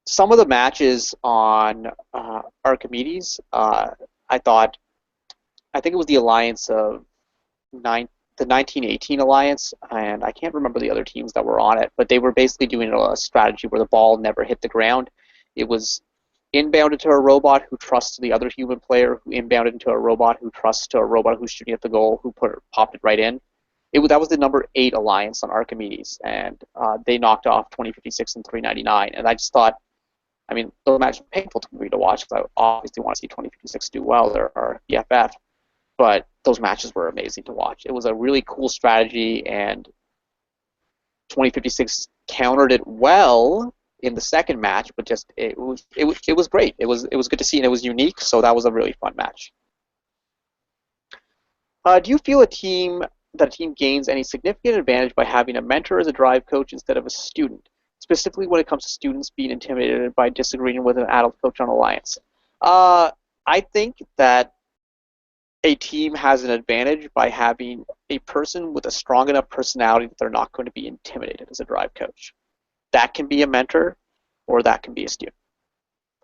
some of the matches on Archimedes, I thought, I think it was the alliance of the 1918 alliance, and I can't remember the other teams that were on it, but they were basically doing a strategy where the ball never hit the ground. It was inbounded to a robot who trusts the other human player, who inbounded into a robot who trusts to a robot who's shooting at the goal, who popped it right in. That was the number 8 alliance on Archimedes, and they knocked off 2056 and 399. And I just thought, I mean, those matches were painful to me to watch because I obviously want to see 2056 do well. They're our BFF, but those matches were amazing to watch. It was a really cool strategy, and 2056 countered it well in the second match, but just it was great. It was good to see, and it was unique. So that was a really fun match. Do you feel that a team gains any significant advantage by having a mentor as a drive coach instead of a student, specifically when it comes to students being intimidated by disagreeing with an adult coach on Alliance? I think that a team has an advantage by having a person with a strong enough personality that they're not going to be intimidated as a drive coach. That can be a mentor, or that can be a student.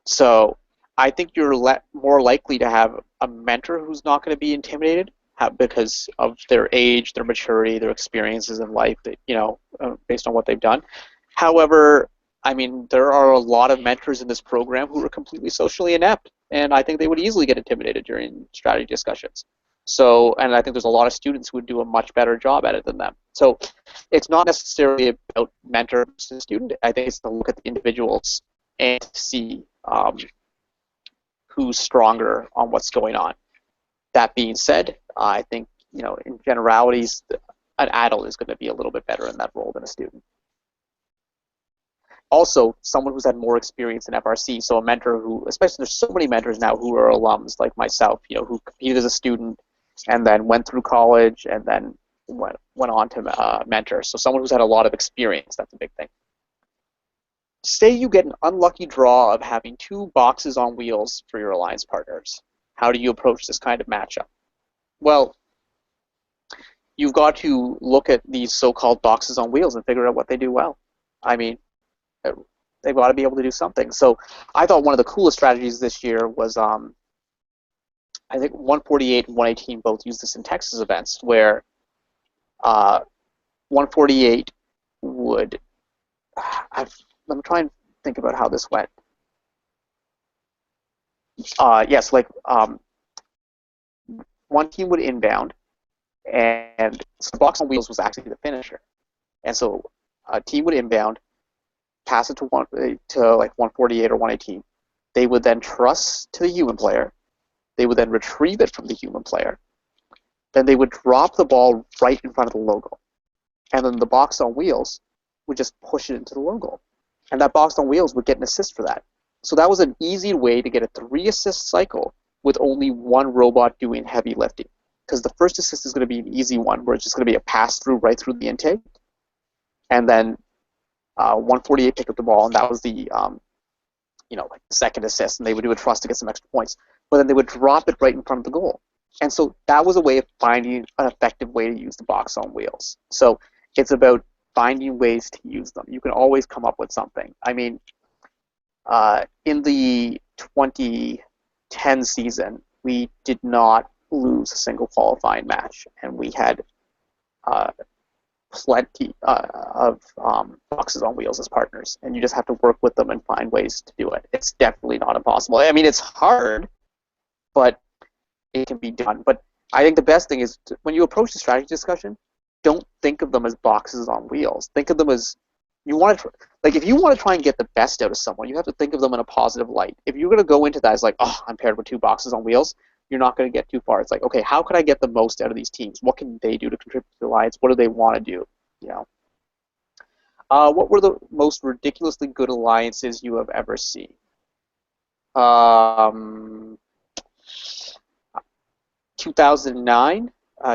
So I think you're more likely to have a mentor who's not going to be intimidated because of their age, their maturity, their experiences in life, that, you know, based on what they've done. However, I mean, there are a lot of mentors in this program who are completely socially inept, and I think they would easily get intimidated during strategy discussions. So, and I think there's a lot of students who would do a much better job at it than them. So it's not necessarily about mentor versus student. I think it's to look at the individuals and see who's stronger on what's going on. That being said, I think, you know, in generalities, an adult is going to be a little bit better in that role than a student. Also, someone who's had more experience in FRC, so a mentor who, especially there's so many mentors now who are alums like myself, you know, who competed as a student and then went through college and then went on to mentor. So someone who's had a lot of experience, that's a big thing. Say you get an unlucky draw of having 2 boxes on wheels for your alliance partners. How do you approach this kind of matchup? Well, you've got to look at these so-called boxes on wheels and figure out what they do well. I mean, they've got to be able to do something. So I thought one of the coolest strategies this year was, I think 148 and 118 both used this in Texas events, where 148 would, let me try and think about how this went. Yes, like one team would inbound, and so the box on wheels was actually the finisher. And so a team would inbound, pass it to like 148 or 118. They would then trust to the human player. They would then retrieve it from the human player. Then they would drop the ball right in front of the logo. And then the box on wheels would just push it into the logo. And that box on wheels would get an assist for that. So that was an easy way to get a 3-assist cycle with only one robot doing heavy lifting. Because the first assist is going to be an easy one, where it's just going to be a pass-through right through the intake. And then 148 picked up the ball, and that was the you know, like the second assist, and they would do a trust to get some extra points. But then they would drop it right in front of the goal. And so that was a way of finding an effective way to use the box on wheels. So it's about finding ways to use them. You can always come up with something. I mean, in the 2010 season, we did not lose a single qualifying match, and we had plenty of boxes on wheels as partners, and you just have to work with them and find ways to do it. It's definitely not impossible. I mean, it's hard, but it can be done. But I think the best thing is when you approach the strategy discussion, don't think of them as boxes on wheels. Think of them as you want to like if you want to try and get the best out of someone, you have to think of them in a positive light. If you're going to go into that as like, oh, I'm paired with two boxes on wheels, you're not going to get too far. It's like, okay, how can I get the most out of these teams? What can they do to contribute to the alliance? What do they want to do? You know, what were the most ridiculously good alliances you have ever seen? Um, 2009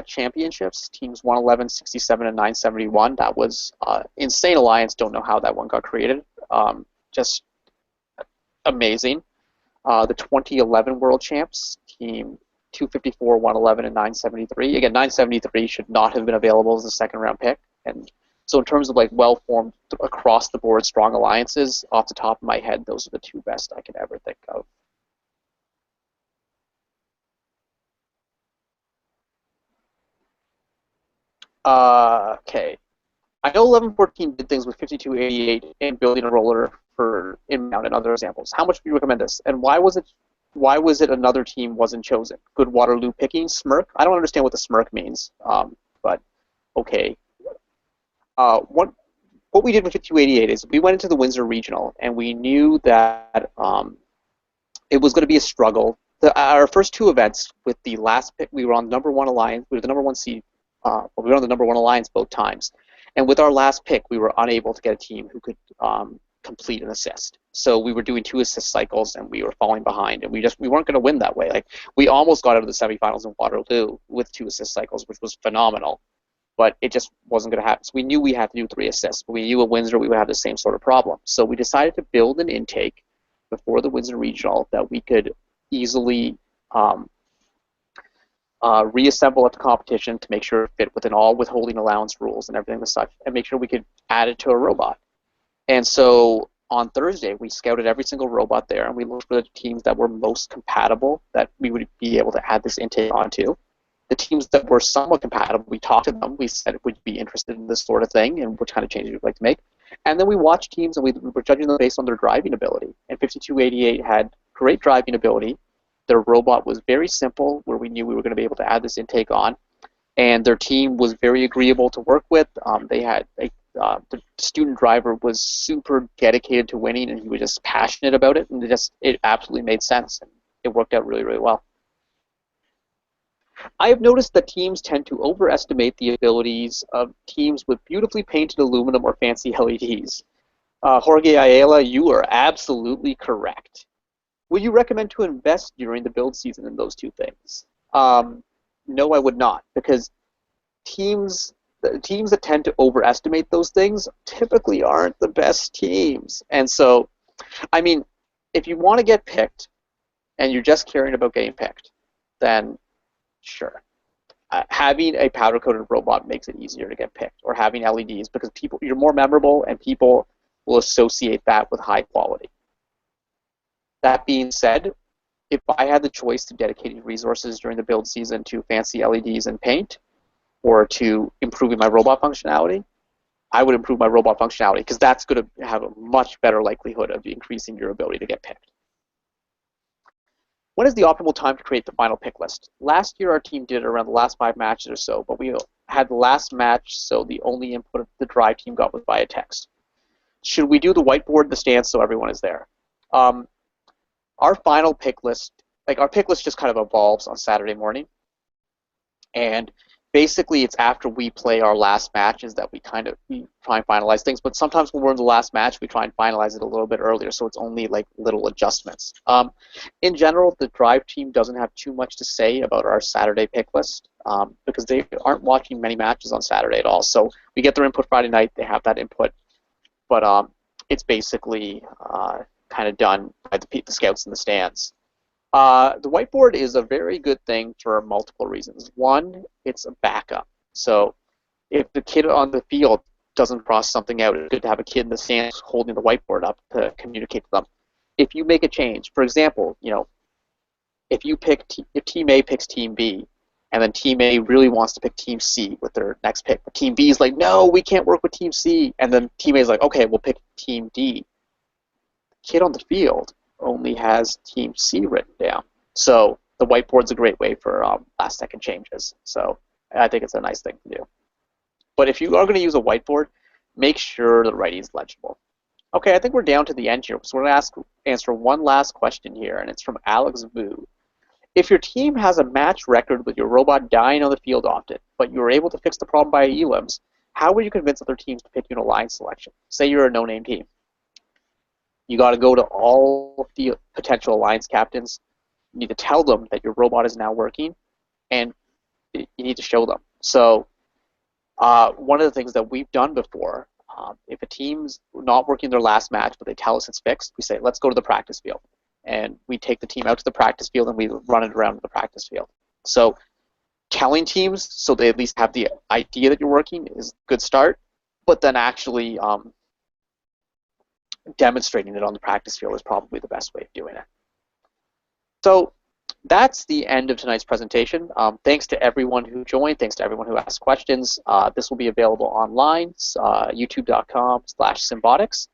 championships, teams 111, 67, and 971. That was insane alliance. Don't know how that one got created. Just amazing. The 2011 World Champs, team 254, 111, and 973. Again, 973 should not have been available as a second round pick. And so in terms of like well-formed across the board strong alliances, off the top of my head, those are the two best I could ever think of. Okay. I know 1114 did things with 5288 and building a roller for inbound and other examples. How much do you recommend this? And why was it another team wasn't chosen? Good Waterloo picking? Smirk? I don't understand what the smirk means. But okay. What we did with 5288 is we went into the Windsor Regional and we knew that it was going to be a struggle. Our first two events with the last pick, we were on the number one alliance. We were the number one seed. We were on the number one alliance both times. And with our last pick, we were unable to get a team who could complete an assist. So we were doing two assist cycles, and we were falling behind, and we weren't going to win that way. Like we almost got out of the semifinals in Waterloo with two assist cycles, which was phenomenal, but it just wasn't going to happen. So we knew we had to do three assists, but we knew at Windsor we would have the same sort of problem. So we decided to build an intake before the Windsor Regional that we could easily reassemble at the competition to make sure it fit within all withholding allowance rules and everything as such, and make sure we could add it to a robot. And so on Thursday, we scouted every single robot there, and we looked for the teams that were most compatible that we would be able to add this intake onto. The teams that were somewhat compatible, we talked to them. We said, would you be interested in this sort of thing, and what kind of changes you'd like to make? And then we watched teams, and we were judging them based on their driving ability. And 5288 had great driving ability. Their robot was very simple, where we knew we were going to be able to add this intake on. And their team was very agreeable to work with. The student driver was super dedicated to winning, and he was just passionate about it, and it absolutely made sense, and it worked out really, really well. I have noticed that teams tend to overestimate the abilities of teams with beautifully painted aluminum or fancy LEDs. Jorge Ayala, you are absolutely correct. Would you recommend to invest during the build season in those two things? No, I would not, because teams that tend to overestimate those things typically aren't the best teams. And so, I mean, if you want to get picked and you're just caring about getting picked, then sure. Having a powder-coated robot makes it easier to get picked, or having LEDs, because you're more memorable and people will associate that with high quality. That being said, if I had the choice to dedicate resources during the build season to fancy LEDs and paint, or to improving my robot functionality, I would improve my robot functionality, because that's going to have a much better likelihood of increasing your ability to get picked. When is the optimal time to create the final pick list? Last year our team did it around the last 5 matches or so, but we had the last match, so the only input the drive team got was via text. Should we do the whiteboard in the stands so everyone is there? Our final pick list, our pick list just kind of evolves on Saturday morning, and basically it's after we play our last matches that we try and finalize things, but sometimes when we're in the last match we try and finalize it a little bit earlier, so it's only like little adjustments. In general, the drive team doesn't have too much to say about our Saturday pick list, because they aren't watching many matches on Saturday at all, so we get their input Friday night, they have that input, but it's basically kind of done by the scouts in the stands. The whiteboard is a very good thing for multiple reasons. One, it's a backup. So if the kid on the field doesn't cross something out, it's good to have a kid in the stands holding the whiteboard up to communicate to them. If you make a change, for example, if Team A picks Team B, and then Team A really wants to pick Team C with their next pick, but Team B is like, no, we can't work with Team C, and then Team A is like, okay, we'll pick Team D. The kid on the field only has Team C written down. So the whiteboard's a great way for last-second changes. So I think it's a nice thing to do. But if you are going to use a whiteboard, make sure the writing is legible. Okay, I think we're down to the end here. So we're going to answer one last question here, and it's from Alex Vu. If your team has a match record with your robot dying on the field often, but you were able to fix the problem by elims, how would you convince other teams to pick you in a line selection? Say you're a no-name team. You got to go to all the potential alliance captains. You need to tell them that your robot is now working, and you need to show them. So one of the things that we've done before, if a team's not working their last match, but they tell us it's fixed, we say, let's go to the practice field. And we take the team out to the practice field, and we run it around the practice field. So telling teams so they at least have the idea that you're working is a good start, but then actually demonstrating it on the practice field is probably the best way of doing it. So that's the end of tonight's presentation. Thanks to everyone who joined. Thanks to everyone who asked questions. This will be available online, youtube.com/Simbotics.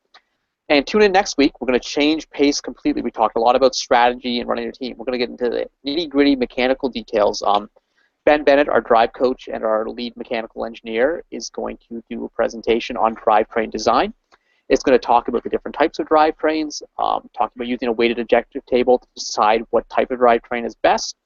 And tune in next week. We're going to change pace completely. We talked a lot about strategy and running a team. We're going to get into the nitty-gritty mechanical details. Ben Bennett, our drive coach and our lead mechanical engineer, is going to do a presentation on drivetrain design. It's going to talk about the different types of drivetrains, talk about using a weighted objective table to decide what type of drivetrain is best,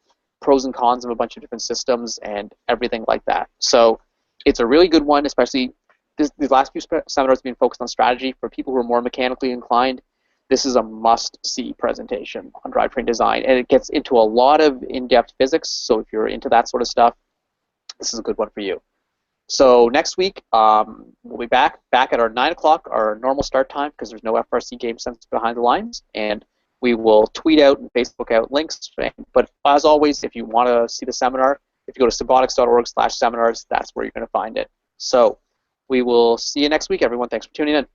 pros and cons of a bunch of different systems, and everything like that. So it's a really good one, especially these last few seminars have been focused on strategy. For people who are more mechanically inclined, this is a must-see presentation on drivetrain design, and it gets into a lot of in-depth physics, so if you're into that sort of stuff, this is a good one for you. So next week, we'll be back at our 9 o'clock, our normal start time, because there's no FRC game sense behind the lines, and we will tweet out and Facebook out links. But as always, if you want to see the seminar, if you go to simbotics.org/seminars, that's where you're going to find it. So we will see you next week, everyone. Thanks for tuning in.